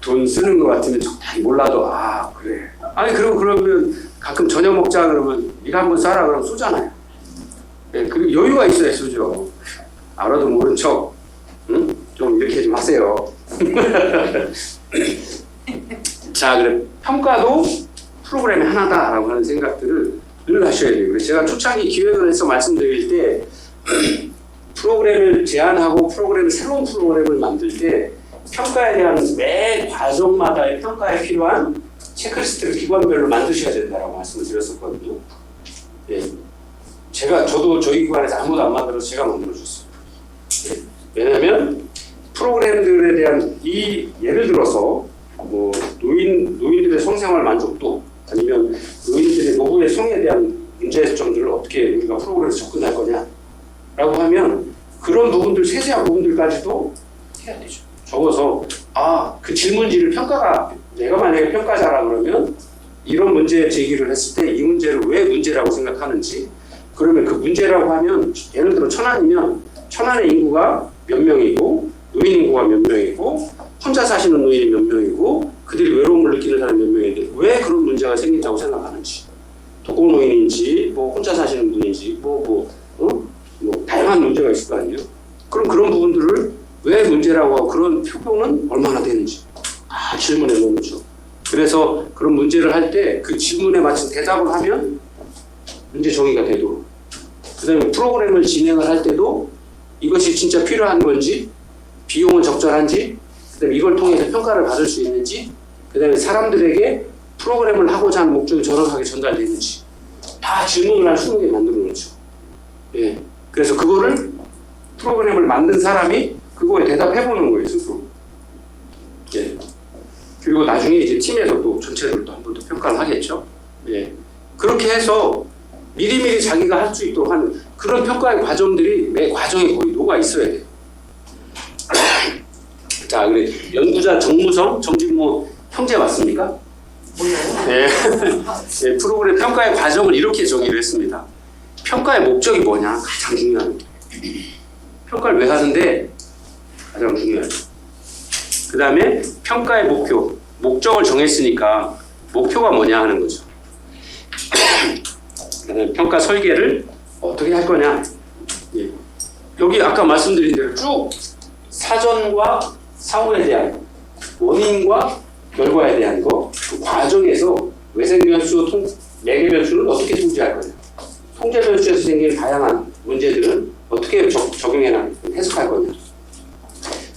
돈 쓰는 것 같으면 적당히 몰라도 아 그래. 아니 그러면 가끔 저녁 먹자 그러면 네가 한번 싸라 그러면 쏘잖아요. 그리고 여유가 있어야 쏘죠. 알아도 모른 척. 응? 좀 이렇게 좀 하세요. 자, 그래 평가도 프로그램의 하나다라고 하는 생각들을 늘 하셔야 돼요. 그래서 제가 초창기 기획을 해서 말씀드릴 때 프로그램을 제안하고 새로운 프로그램을 만들 때 평가에 대한 매 과정마다의 평가에 필요한 체크리스트를 기관별로 만드셔야 된다라고 말씀을 드렸었거든요. 예. 저도 저희 기관에서 아무도 안 만들어서 제가 만들어줬어요. 예. 왜냐하면 프로그램들에 대한 예를 들어서 뭐 노인들의 성생활 만족도 아니면 노인들의 노후의 성에 대한 문제점들을 어떻게 우리가 프로그램에서 접근할 거냐라고 하면 그런 부분들 세세한 부분들까지도 해야 되죠. 적어서 그 질문지를 내가 만약에 평가자라 그러면 이런 문제 제기를 했을 때 이 문제를 왜 문제라고 생각하는지 그러면 그 문제라고 하면 예를 들어 천안이면 천안의 인구가 몇 명이고 노인 인구가 몇 명이고 혼자 사시는 노인이 몇 명이고 그들이 외로움을 느끼는 사람이 몇 명인데 왜 그런 문제가 생긴다고 생각하는지, 독거노인인지 뭐 혼자 사시는 분인지 뭐 다양한 문제가 있을 거 아니에요. 그럼 그런 부분들을 왜 문제라고 하고 그런 표본은 얼마나 되는지 다 질문해 놓죠. 그래서 그런 문제를 할 때 그 질문에 맞춘 대답을 하면 문제 정의가 되도록, 그 다음에 프로그램을 진행을 할 때도 이것이 진짜 필요한 건지, 비용은 적절한지, 그 다음에 이걸 통해서 평가를 받을 수 있는지, 그 다음에 사람들에게 프로그램을 하고자 하는 목적이 정확하게 전달되는지 다 질문을 한 20개 만들어 놓죠. 예. 그래서 그거를 프로그램을 만든 사람이 그거에 대답해보는 거예요, 스스로. 예. 그리고 나중에 이제 팀에서 또 전체를 또 한 번 더 평가를 하겠죠. 예. 그렇게 해서 미리미리 자기가 할 수 있도록 하는 그런 평가의 과정들이 매 과정에 거의 녹아 있어야 돼요. 자, 그래 연구자 정무성, 정진모 형제 맞습니까? 몰라요. 네. 네, 프로그램 평가의 과정을 이렇게 정의를 했습니다. 평가의 목적이 뭐냐? 가장 중요한 게. 평가를 왜 하는데? 가장 중요하죠. 그 다음에 평가의 목표, 목적을 정했으니까 목표가 뭐냐 하는 거죠. 그다음에 평가 설계를 어떻게 할 거냐. 예. 여기 아까 말씀드린 대로 쭉 사전과 사후에 대한 원인과 결과에 대한 거, 그 과정에서 외생 변수, 매개 변수를 어떻게 통제할 거냐, 통제 변수에서 생기는 다양한 문제들은 어떻게 적용해나 해석할 거냐.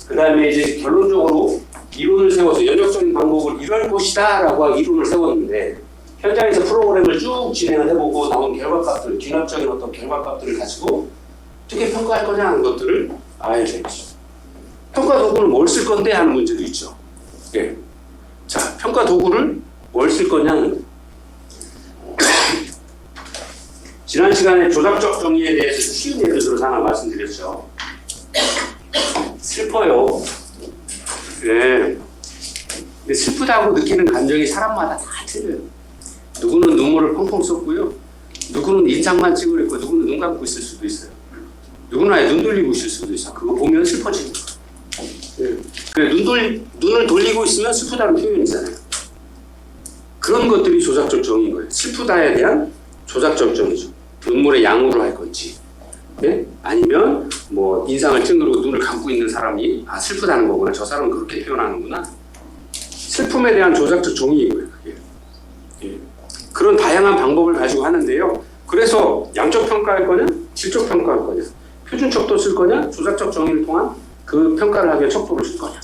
그 다음에 이제 결론적으로 이론을 세워서 연역적인 방법을 이럴 것이다라고 이론을 세웠는데 현장에서 프로그램을 쭉 진행을 해보고 나온 결과값들, 기납적인 어떤 결과값들을 가지고 어떻게 평가할 거냐 하는 것들을 알아야 되겠죠. 평가 도구는 뭘 쓸 건데 하는 문제도 있죠. 예. 자, 평가 도구를 뭘 쓸 거냐는 지난 시간에 조작적 정의에 대해서 쉬운 예를 들어서 하나 말씀드렸죠. 슬퍼요. 예. 근데 슬프다고 느끼는 감정이 사람마다 다 틀려요. 누구는 눈물을 펑펑 쏟고요. 누구는 인상만 찍고 있고 누구는 눈 감고 있을 수도 있어요. 누구는 아예 눈 돌리고 있을 수도 있어요. 그거 보면 슬퍼지는 거예요. 예. 그래, 눈을 돌리고 있으면 슬프다는 표현이잖아요. 그런 것들이 조작적 정의인 거예요. 슬프다에 대한 조작적 정의죠. 눈물의 양으로 할 건지, 예? 아니면 뭐 인상을 찡그리고 눈을 감고 있는 사람이 슬프다는 거구나. 저 사람은 그렇게 표현하는구나. 슬픔에 대한 조작적 정의인 거예요. 그게. 예. 그런 다양한 방법을 가지고 하는데요. 그래서 양적 평가할 거냐, 질적 평가할 거냐, 표준 척도 쓸 거냐, 조작적 정의를 통한 그 평가를 하기 위해 척도를 쓸 거냐.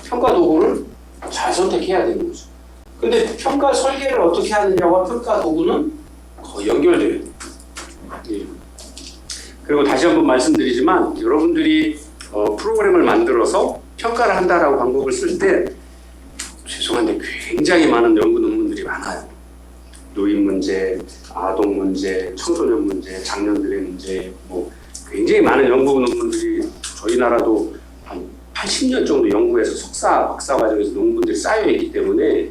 평가 도구를 잘 선택해야 되는 거죠. 근데 평가 설계를 어떻게 하느냐와 평가 도구는 거의 연결돼요. 예. 그리고 다시 한번 말씀드리지만 여러분들이 프로그램을 만들어서 평가를 한다라고 방법을 쓸 때 죄송한데 굉장히 많은 연구 논문들이 많아요. 노인 문제, 아동 문제, 청소년 문제, 장년들의 문제, 뭐 굉장히 많은 연구 논문들이 저희 나라도 한 80년 정도 연구해서 석사, 박사 과정에서 논문들이 쌓여있기 때문에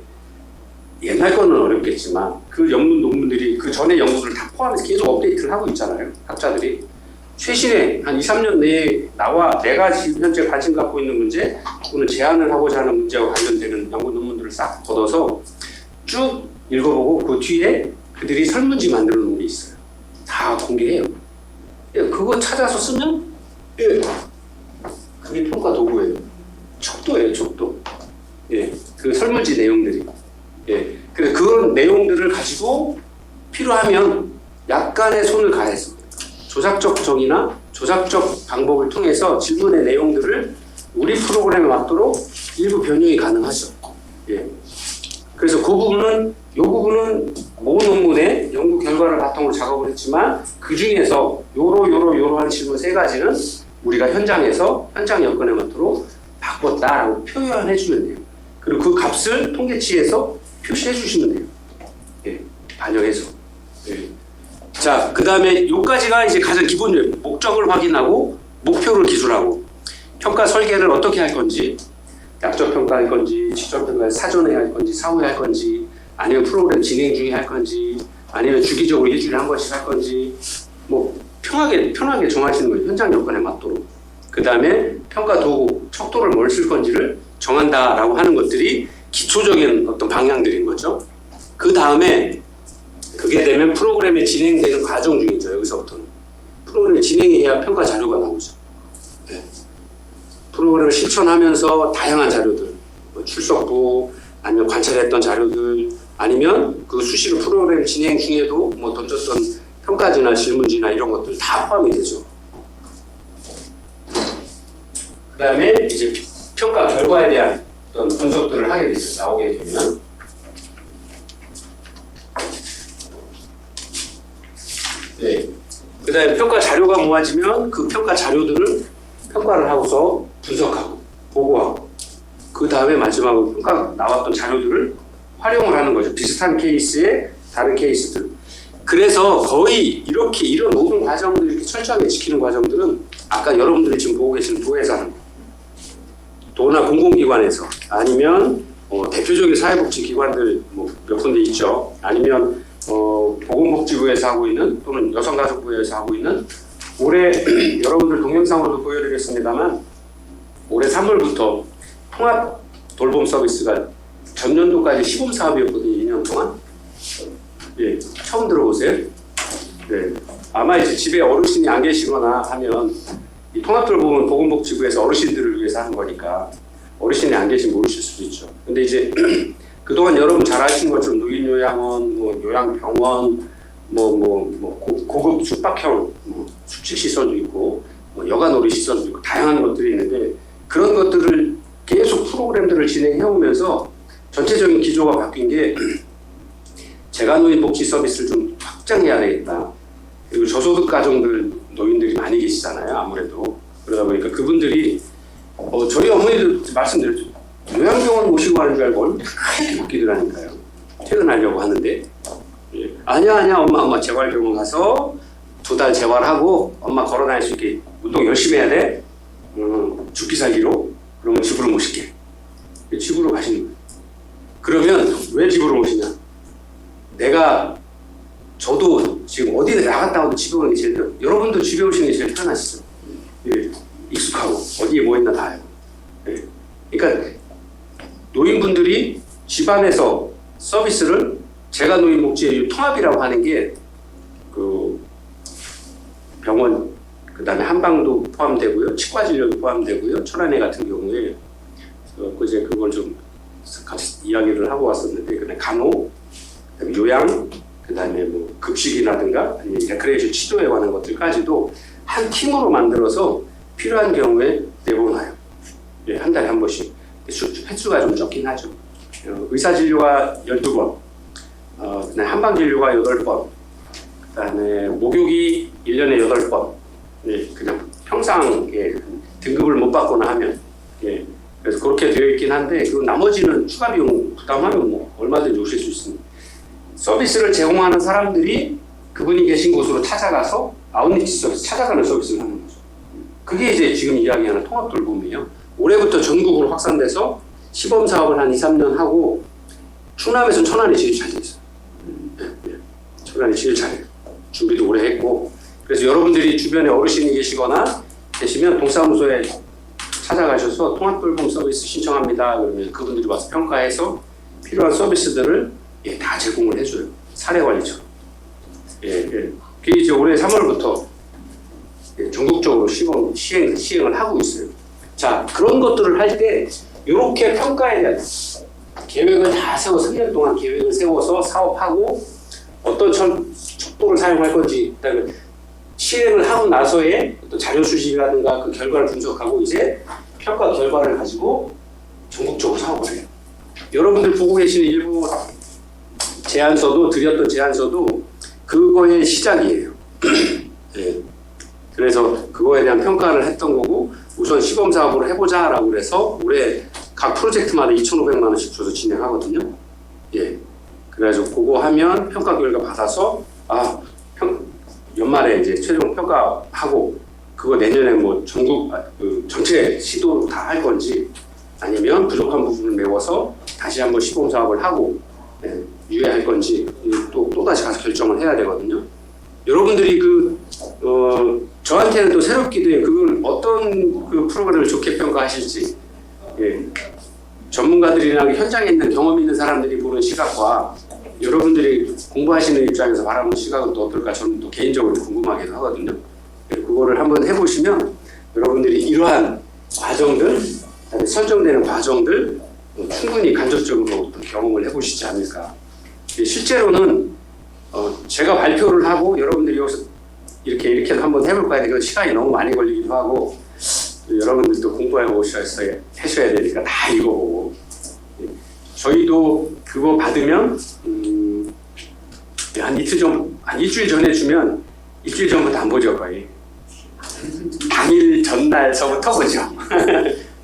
옛날 거는 어렵겠지만 그 연구 논문들이 그 전에 연구들을 다 포함해서 계속 업데이트를 하고 있잖아요. 학자들이. 최신의 한 2, 3년 내에 나와 내가 지금 현재 관심 갖고 있는 문제 또는 제안을 하고자 하는 문제와 관련되는 연구 논문들을 싹 걷어서 쭉 읽어보고 그 뒤에 그들이 설문지 만들어 놓은 게 있어요. 다 공개해요. 예, 그거 찾아서 쓰면 예, 그게 평가 도구예요. 척도예요, 척도. 예, 그 설문지 내용들이. 예, 그래서 그런 내용들을 가지고 필요하면 약간의 손을 가해서 조작적 정의나 조작적 방법을 통해서 질문의 내용들을 우리 프로그램에 맞도록 일부 변형이 가능하죠. 예. 그래서 그 부분은, 이 부분은 모 논문의 연구 결과를 바탕으로 작업을 했지만 그 중에서 요러한 질문 3가지는 우리가 현장에서 현장 여건에 맞도록 바꿨다라고 표현해 주면 돼요. 그리고 그 값을 통계치에서 표시해 주시면 돼요. 예. 반영해서. 예. 자, 그 다음에 요까지가 이제 가장 기본적인 목적을 확인하고 목표를 기술하고 평가 설계를 어떻게 할 건지, 약적 평가할 건지, 질적 평가를 사전에 할 건지, 사후에 할 건지, 아니면 프로그램 진행 중에 할 건지, 아니면 주기적으로 일주일에 한 번씩 할 건지, 뭐 편하게 정하시는 거예요. 현장 여건에 맞도록. 그 다음에 평가 도구, 척도를 뭘 쓸 건지를 정한다라고 하는 것들이 기초적인 어떤 방향들인 거죠. 그 다음에 그게 되면 프로그램이 진행되는 과정 중이죠. 여기서부터는 프로그램이 진행해야 평가 자료가 나오죠. 네. 프로그램을 실천하면서 다양한 자료들, 뭐 출석부, 아니면 관찰했던 자료들, 아니면 그 수시로 프로그램 진행 중에도 뭐 던졌던 평가지나 질문지나 이런 것들 다 포함이 되죠. 그 다음에 이제 평가 결과에 대한 어떤 분석들을 하게 되죠. 나오게 되면. 네. 그 다음에 평가 자료가 모아지면 그 평가 자료들을 평가를 하고서 분석하고 보고하고 그 다음에 마지막으로 평가 나왔던 자료들을 활용을 하는 거죠. 비슷한 케이스에 다른 케이스들. 그래서 거의 이렇게 이런 모든 과정들을 이렇게 철저하게 지키는 과정들은 아까 여러분들이 지금 보고 계시는 도에서 하는 거. 도나 공공기관에서 아니면 대표적인 사회복지기관들 뭐 몇 군데 있죠. 아니면 보건복지부에서 하고 있는 또는 여성가족부에서 하고 있는 올해 여러분들 동영상으로도 보여드렸습니다만 올해 3월부터 통합 돌봄 서비스가 전년도까지 시범 사업이었거든요. 2년 동안. 예, 처음 들어보세요. 네. 아마 이제 집에 어르신이 안 계시거나 하면 이 통합 돌봄은 보건복지부에서 어르신들을 위해서 하는 거니까 어르신이 안 계시면 모르실 수도 있죠. 근데 이제 그동안 여러분 잘 아시는 것처럼 노인요양원, 뭐 요양병원, 고급 숙박형 숙식시설도 있고 여가놀이 시설도 있고 다양한 것들이 있는데 그런 것들을 계속 프로그램들을 진행해 오면서 전체적인 기조가 바뀐 게 재가노인 복지 서비스를 좀 확장해야 되겠다. 그리고 저소득 가정들 노인들이 많이 계시잖아요. 아무래도 그러다 보니까 그분들이 저희 어머니도 말씀드렸죠. 요양병원 모시고 가는 줄 알고 얼굴이 하얗게 바뀌더라니까요. 퇴근하려고 하는데 아니야 엄마 재활병원 가서 2달 재활하고 엄마 걸어다닐 수 있게 운동 열심히 해야 돼. 죽기 살기로 그러면 집으로 모실게. 집으로 가시는 거예요. 그러면 왜 집으로 모시냐? 저도 지금 어디 나갔다 와도 집에 오는 게 제일 편해요. 여러분도 집에 오시는 게 제일 편하시죠. 예, 익숙하고 어디에 뭐 있나 다 알고. 예. 그러니까 노인분들이 집안에서 서비스를 재가노인복지의 통합이라고 하는 게 그 병원 그다음에 한방도 포함되고요, 치과 진료도 포함되고요. 천안에 같은 경우에 그제 그걸 좀 같이 이야기를 하고 왔었는데 그다음에 간호, 그다음에 요양, 그다음에 뭐 급식이라든가 아니면 레크레이션 치료에 관한 것들까지도 한 팀으로 만들어서 필요한 경우에 내보나요. 예, 한 달에 한 번씩. 횟수가 좀 적긴 하죠. 의사 진료가 12번, 그다음에 한방 진료가 8번, 그다음에 목욕이 1년에 8번. 예, 그냥 평상 등급을 못 받거나 하면 예, 그래서 그렇게 되어 있긴 한데 그 나머지는 추가 비용 부담하면 뭐 얼마든지 오실 수 있습니다. 서비스를 제공하는 사람들이 그분이 계신 곳으로 찾아가서 아웃리치 서비스 찾아가는 서비스를 하는 거죠. 그게 이제 지금 이야기하는 통합 돌봄이에요. 올해부터 전국으로 확산돼서 시범 사업을 한 2, 3년 하고 충남에서는 천안이 제일 잘 돼 있어요. 천안이 제일 잘해요. 준비도 오래 했고 그래서 여러분들이 주변에 어르신이 계시면 동사무소에 찾아가셔서 통합 돌봄 서비스 신청합니다. 그러면 그분들이 와서 평가해서 필요한 서비스들을 다 제공을 해줘요. 사례 관리처럼. 그게 이제 올해 3월부터 전국적으로 시행을 하고 있어요. 자, 그런 것들을 할 때 이렇게 평가에 대한 계획을 다 세워서 3년 동안 계획을 세워서 사업하고 어떤 척도를 사용할 건지 그다음에 시행을 하고 나서의 또 자료 수집이라든가 그 결과를 분석하고 이제 평가 결과를 가지고 전국적으로 사업을 해요. 여러분들 보고 계시는 일부 드렸던 제안서도 그거의 시작이에요. 네. 그래서 그거에 대한 평가를 했던 거고 우선 시범 사업으로 해보자라고 그래서 올해 각 프로젝트마다 2,500만 원씩 줘서 진행하거든요. 예. 그래서 그거 하면 평가 결과 받아서 연말에 이제 최종 평가하고 그거 내년에 뭐 전국 전체 시도로 다 할 건지 아니면 부족한 부분을 메워서 다시 한번 시범 사업을 하고 유예할 건지 또 다시 가서 결정을 해야 되거든요. 여러분들이 저한테 저한테는 또 새롭기도 해요. 그걸 어떤 그 프로그램을 좋게 평가하실지. 예. 전문가들이나 현장에 있는 경험 있는 사람들이 보는 시각과 여러분들이 공부하시는 입장에서 바라보는 시각은 또 어떨까 저는 또 개인적으로 궁금하기도 하거든요. 예, 그거를 한번 해보시면 여러분들이 이러한 과정들, 그다음에 선정되는 과정들 충분히 간접적으로 어떤 경험을 해보시지 않을까. 예, 실제로는 제가 발표를 하고 여러분들이 여기서 이렇게 한번 해볼까요? 이건 시간이 너무 많이 걸리기도 하고 여러분들도 공부해 오셔서 하셔야 되니까 다 읽어보고 저희도 그거 받으면 한 일주일 전에 주면 일주일 전부터 안 보죠 거의. 당일 전날서부터 보죠.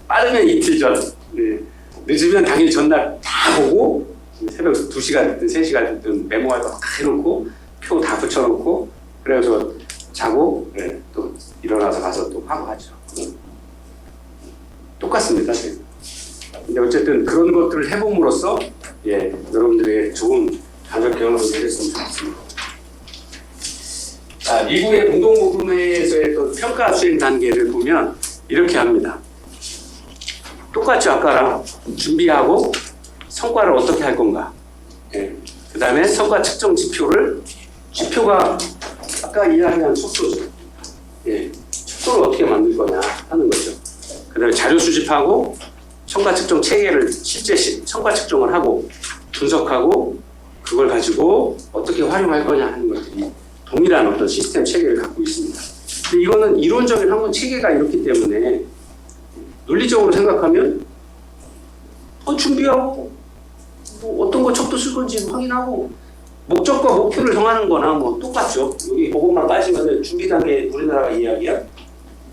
빠르면 이틀 전, 네. 늦으면 당일 전날 다 보고 새벽 2시간 됐든 3시간 됐든 메모할 거 다 해놓고 표 다 붙여놓고 그래서 자고 네, 또 일어나서 가서 또 하고 하죠. 똑같습니다. 근데 어쨌든 그런 것들을 해봄으로써 예, 여러분들의 좋은 간접 경험을 했으면 좋겠습니다. 자, 미국의 공동모금회에서의 또 평가 수행 단계를 보면 이렇게 합니다. 똑같죠. 아까랑 준비하고 성과를 어떻게 할 건가. 예. 그 다음에 성과 측정 지표가 아까 이야기한 척도죠. 예. 척도를 어떻게 만들 거냐 하는 거죠. 그 다음에 자료 수집하고 성과 측정 체계를 실제 성과 측정을 하고 분석하고 그걸 가지고 어떻게 활용할 거냐 하는 것들이 동일한 어떤 시스템 체계를 갖고 있습니다. 근데 이거는 이론적인 학문 체계가 이렇기 때문에 논리적으로 생각하면 준비하고 뭐 어떤 거 척도 쓸 건지 확인하고 목적과 목표를 정하는 거나 뭐 똑같죠. 여기 그것만 빠지면 준비 단계 우리나라가 이야기야.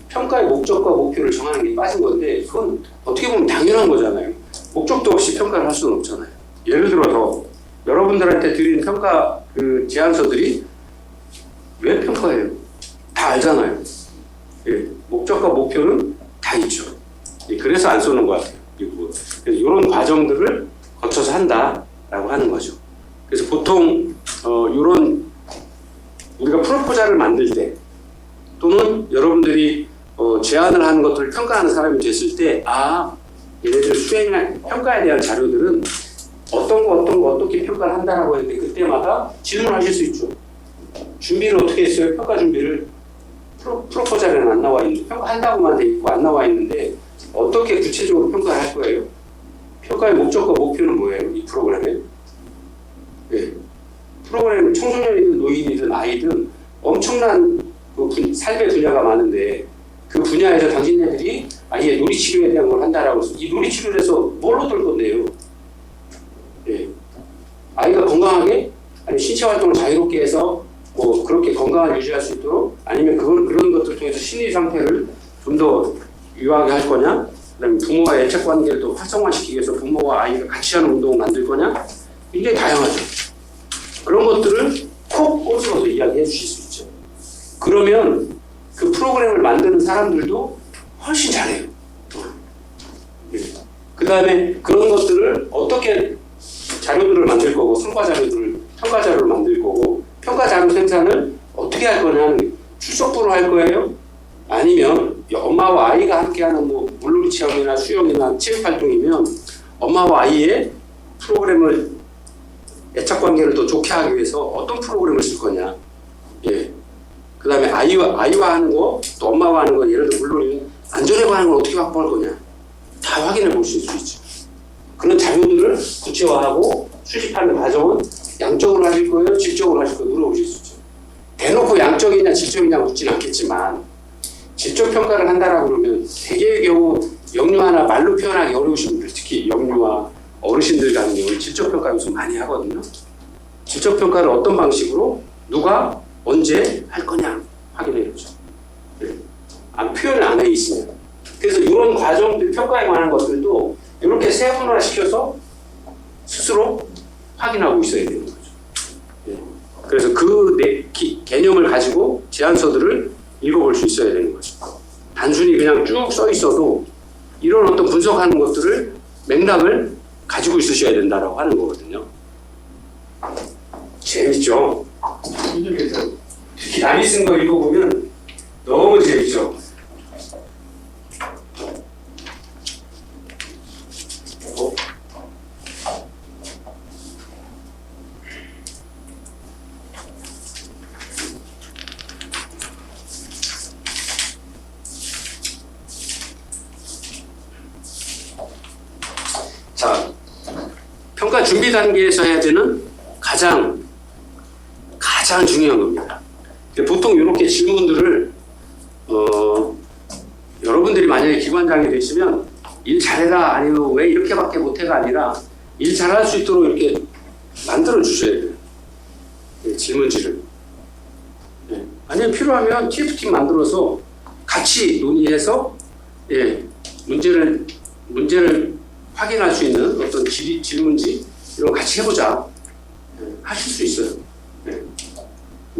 평가의 목적과 목표를 정하는 게 빠진 건데 그건 어떻게 보면 당연한 거잖아요. 목적도 없이 평가를 할 수는 없잖아요. 예를 들어서 여러분들한테 드린 평가 그 제안서들이 왜 평가해요? 다 알잖아요. 예, 목적과 목표는 다 있죠. 예, 그래서 안 쏘는 것 같아요. 그래서 이런 과정들을 거쳐서 한다라고 하는 거죠. 그래서 보통 이런 우리가 프로포자를 만들 때 또는 여러분들이 제안을 하는 것들을 평가하는 사람이 됐을 때 얘네들 평가에 대한 자료들은 어떤 거 어떻게 평가를 한다라고 했는데 그때마다 질문하실 수 있죠. 준비를 어떻게 했어요? 평가 준비를 프로포자에는 안 나와 있는데 평가한다고만 돼 있고 안 나와 있는데 어떻게 구체적으로 평가를 할 거예요? 평가의 목적과 목표는 뭐예요? 이 프로그램에? 네. 프로그램은 청소년이든 노인이든 아이든 엄청난 그 삶의 분야가 많은데 그 분야에서 당신네들이 아예 놀이치료에 대한 걸 한다라고 해서 이 놀이치료를 해서 뭘로 들 건데요? 예. 아이가 건강하게 아니 신체 활동을 자유롭게 해서 뭐 그렇게 건강을 유지할 수 있도록 아니면 그런 것들을 통해서 심리 상태를 좀 더 유하게 할 거냐? 그다음에 부모와의 애착 관계를 또 활성화시키기 위해서 부모와 아이가 같이 하는 운동을 만들 거냐? 굉장히 다양하죠. 그런 것들을 콕 꽂아서 이야기해 주실 수 있죠. 그러면 그 프로그램을 만드는 사람들도 훨씬 잘해요. 네. 그 다음에 그런 것들을 어떻게 자료들을 만들 거고 평가 자료를 만들 거고 평가 자료 생산을 어떻게 할 거냐는 출석부로 할 거예요? 아니면 엄마와 아이가 함께하는 뭐 물놀이 체험이나 수영이나 체육 활동이면 엄마와 아이의 프로그램을 애착 관계를 더 좋게 하기 위해서 어떤 프로그램을 쓸 거냐. 예. 그 다음에 아이와 하는 거, 또 엄마와 하는 거, 예를 들어 물놀이 안전에 관한 건 어떻게 확보할 거냐. 다 확인해 볼 수 있죠. 그런 자료들을 구체화하고 수집하는 과정은 양적으로 하실 거예요? 질적으로 하실 거예요? 물어보실 수 있죠. 대놓고 양적이냐 질적이냐 묻진 않겠지만 질적 평가를 한다라고 그러면 대개의 경우 영유아나 말로 표현하기 어려우신 분들 특히 영유아 어르신들 같은 경우는 질적 평가 요소 많이 하거든요. 질적 평가를 어떤 방식으로 누가 언제 할 거냐 확인해 보죠. 네. 표현을 안 해 있으면. 그래서 이런 과정들 평가에 관한 것들도 이렇게 세분화 시켜서 스스로 확인하고 있어야 되는 거죠. 네. 그래서 그 개념을 가지고 제안서들을 읽어볼 수 있어야 되는 거죠. 단순히 그냥 쭉 써 있어도 이런 어떤 분석하는 것들을 맥락을 가지고 있으셔야 된다라고 하는 거거든요. 재밌죠? 특히 남이 쓴 거 읽어보면 너무 재밌죠? 어? 자, 평가 준비 단계에서 해야 되는 가장 중요한 겁니다. 보통 이렇게 질문들을 여러분들이 만약에 기관장이 되시면 일 잘해라 아니면 왜 이렇게밖에 못해가 아니라 일 잘할 수 있도록 이렇게 만들어 주셔야 돼요. 네, 질문지를. 네. 아니면 필요하면 TF팀 만들어서 같이 논의해서 문제를 확인할 수 있는 어떤 질문지 이런 거 같이 해보자. 하실 수 있어요.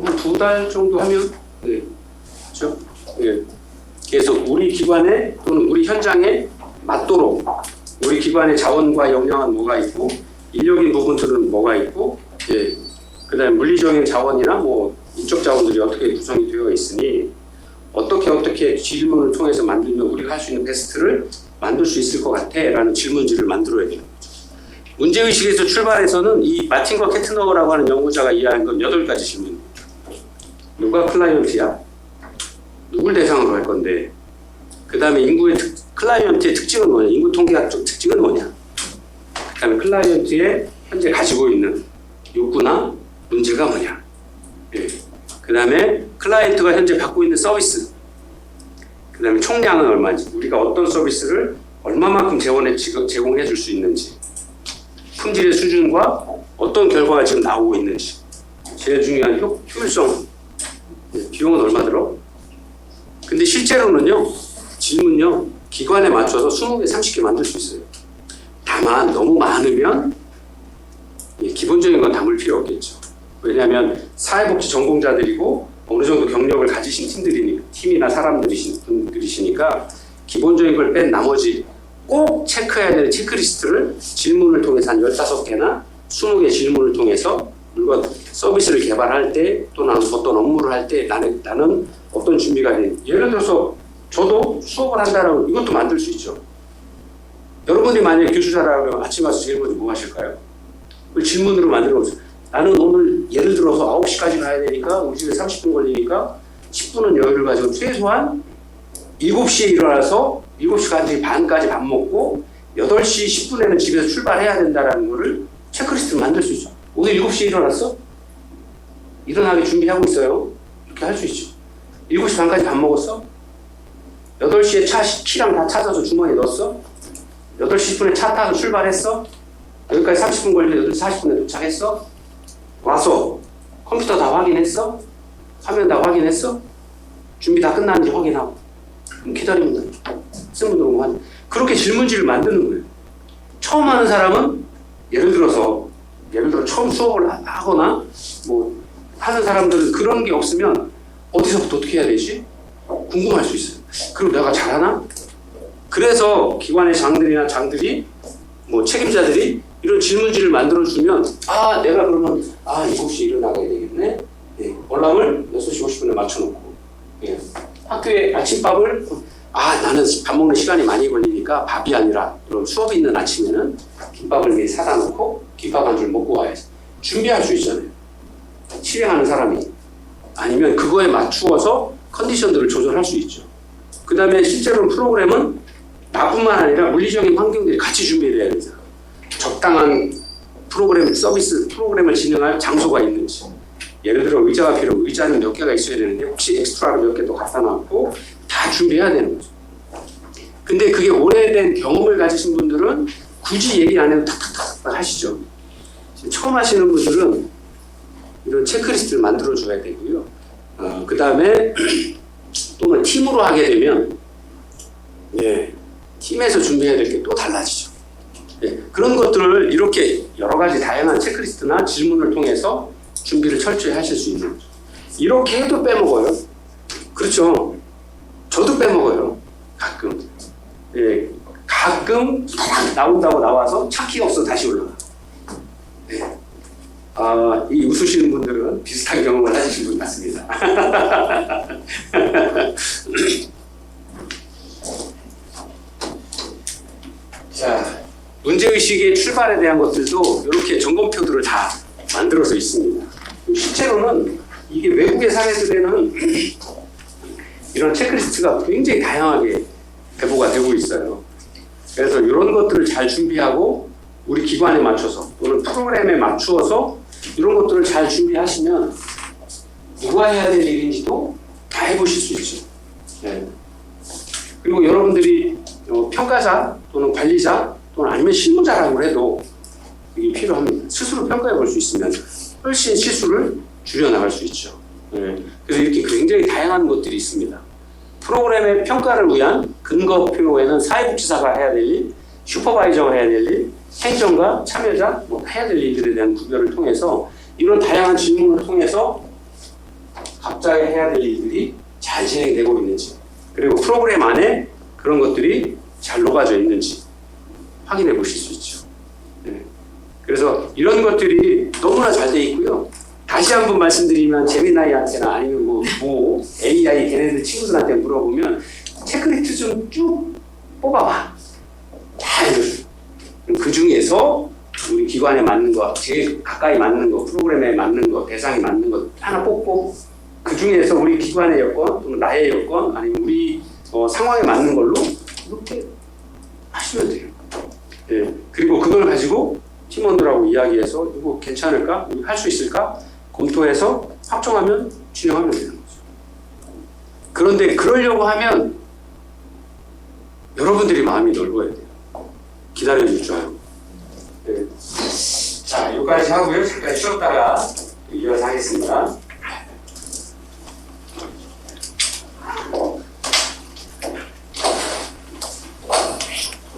한 2달 정도 하면 그렇죠? 계속 우리 기관에 또는 우리 현장에 맞도록 우리 기관의 자원과 역량은 뭐가 있고 인력인 부분들은 뭐가 있고 그다음에 물리적인 자원이나 뭐 인적 자원들이 어떻게 구성이 되어 있으니 어떻게 질문을 통해서 만들면 우리가 할 수 있는 베스트를 만들 수 있을 것 같아 라는 질문지를 만들어야 돼요. 문제의식에서 출발해서는 이 마틴과 캐트너라고 하는 연구자가 이해한 건 8가지 질문. 누가 클라이언트야? 누굴 대상으로 할 건데? 그 다음에 클라이언트의 특징은 뭐냐? 인구 통계학적 특징은 뭐냐? 그 다음에 클라이언트의 현재 가지고 있는 욕구나 문제가 뭐냐? 그 다음에 클라이언트가 현재 받고 있는 서비스. 그 다음에 총량은 얼마인지. 우리가 어떤 서비스를 얼마만큼 제공해 줄 수 있는지. 품질의 수준과 어떤 결과가 지금 나오고 있는지. 제일 중요한 효율성. 비용은 얼마 들어? 근데 실제로는요, 질문요, 기관에 맞춰서 20개, 30개 만들 수 있어요. 다만 너무 많으면 기본적인 건 담을 필요 없겠죠. 왜냐하면 사회복지 전공자들이고 어느 정도 경력을 가지신 팀이나 사람들이시니까 기본적인 걸 뺀 나머지 꼭 체크해야 되는 체크리스트를 질문을 통해서 한 15개나 20개 질문을 통해서 물건 서비스를 개발할 때 또는 어떤 업무를 할 때 나는 어떤 준비가 돼. 예를 들어서 저도 수업을 한다라고 이것도 만들 수 있죠. 여러분이 만약에 교수자라면 아침 와서 제일 먼저 뭐 하실까요? 질문으로 만들어 보세요. 나는 오늘 예를 들어서 9시까지 가야 되니까 우리 집에 30분 걸리니까 10분은 여유를 가지고 최소한 7시에 일어나서 7시 반까지 밥 먹고 8시 10분에는 집에서 출발해야 된다는 거를 체크리스트를 만들 수 있죠. 오늘 7시에 일어났어? 일어나게 준비하고 있어요. 이렇게 할 수 있죠. 7시 반까지 밥 먹었어? 8시에 키랑 다 찾아서 주머니에 넣었어? 8시 10분에 차 타서 출발했어? 여기까지 30분 걸리는데 8시 40분에 도착했어? 와서 컴퓨터 다 확인했어? 화면 다 확인했어? 준비 다 끝났는지 확인하고 그럼 기다리면 돼. 쓸모없는 거 그렇게 질문지를 만드는 거예요. 처음 하는 사람은 예를 들어 처음 수업을 하거나 뭐 하는 사람들은 그런 게 없으면 어디서부터 어떻게 해야 되지? 궁금할 수 있어요. 그럼 내가 잘하나? 그래서 기관의 장들이 뭐 책임자들이 이런 질문지를 만들어주면 내가 그러면 7시에 일어나가야 되겠네. 알람을 6시 50분에 맞춰놓고 학교에 아침밥을 나는 밥 먹는 시간이 많이 걸리니까 밥이 아니라 그럼 수업이 있는 아침에는 김밥을 미리 사다 놓고 김밥 한 줄 먹고 와야지. 준비할 수 있잖아요. 실행하는 사람이. 아니면 그거에 맞추어서 컨디션들을 조절할 수 있죠. 그 다음에 실제로 프로그램은 나뿐만 아니라 물리적인 환경들이 같이 준비해야 됩니다. 적당한 서비스 프로그램을 진행할 장소가 있는지. 예를 들어 의자가 필요하고 의자는 몇 개가 있어야 되는데 혹시 엑스트라로 몇 개 더 갖다 놨고 다 준비해야 되는 거죠. 근데 그게 오래된 경험을 가지신 분들은 굳이 얘기 안 해도 탁탁탁 하시죠. 처음 하시는 분들은 이런 체크리스트를 만들어줘야 되고요. 그 다음에 또는 팀으로 하게 되면 팀에서 준비해야 될 게 또 달라지죠. 그런 것들을 이렇게 여러 가지 다양한 체크리스트나 질문을 통해서 준비를 철저히 하실 수 있는 거죠. 이렇게 해도 빼먹어요. 그렇죠. 저도 빼먹어요. 가끔. 가끔 나온다고 나와서 찾기가 없어 다시 올라가. 이 웃으시는 분들은 비슷한 경험을 하시는 분 같습니다. 의식의 출발에 대한 것들도 이렇게 점검표들을 다 만들어서 있습니다. 실제로는 이게 외국의 사례들에는 이런 체크리스트가 굉장히 다양하게 배부가 되고 있어요. 그래서 이런 것들을 잘 준비하고 우리 기관에 맞춰서 또는 프로그램에 맞추어서 이런 것들을 잘 준비하시면 누가 해야 될 일인지도 다 해보실 수 있죠. 네. 그리고 여러분들이 평가자 또는 관리자 또는 아니면 실무자라고 해도 이게 필요합니다. 스스로 평가해 볼 수 있으면 훨씬 실수를 줄여나갈 수 있죠. 네. 그래서 이렇게 굉장히 다양한 것들이 있습니다. 프로그램의 평가를 위한 근거표에는 사회복지사가 해야 될 일, 슈퍼바이저가 해야 될 일, 행정가, 참여자, 해야 될 일들에 대한 구별을 통해서 이런 다양한 질문을 통해서 각자의 해야 될 일들이 잘 진행되고 있는지, 그리고 프로그램 안에 그런 것들이 잘 녹아져 있는지 확인해 보실 수 있죠. 네. 그래서 이런 것들이 너무나 잘 돼 있고요. 다시 한번 말씀드리면 제미나이한테나 아니면 뭐 AI 걔네들 친구들한테 물어보면 체크리스트 좀 쭉 뽑아봐. 다 알려줘요. 그 중에서 우리 기관에 맞는 거, 제일 가까이 맞는 거, 프로그램에 맞는 거, 대상이 맞는 거 하나 뽑고 그 중에서 우리 기관의 여건, 또는 나의 여건, 아니면 우리 상황에 맞는 걸로 이렇게 하시면 돼요. 네. 그리고 그걸 가지고 팀원들하고 이야기해서 이거 괜찮을까? 할 수 있을까? 검토해서 확정하면 진행하면 되는 거죠. 그런데 그러려고 하면 여러분들이 마음이 넓어야 돼요. 기다려줄 줄 알고. 네. 자, 여기까지 하고요. 잠깐 쉬었다가 이어서 하겠습니다.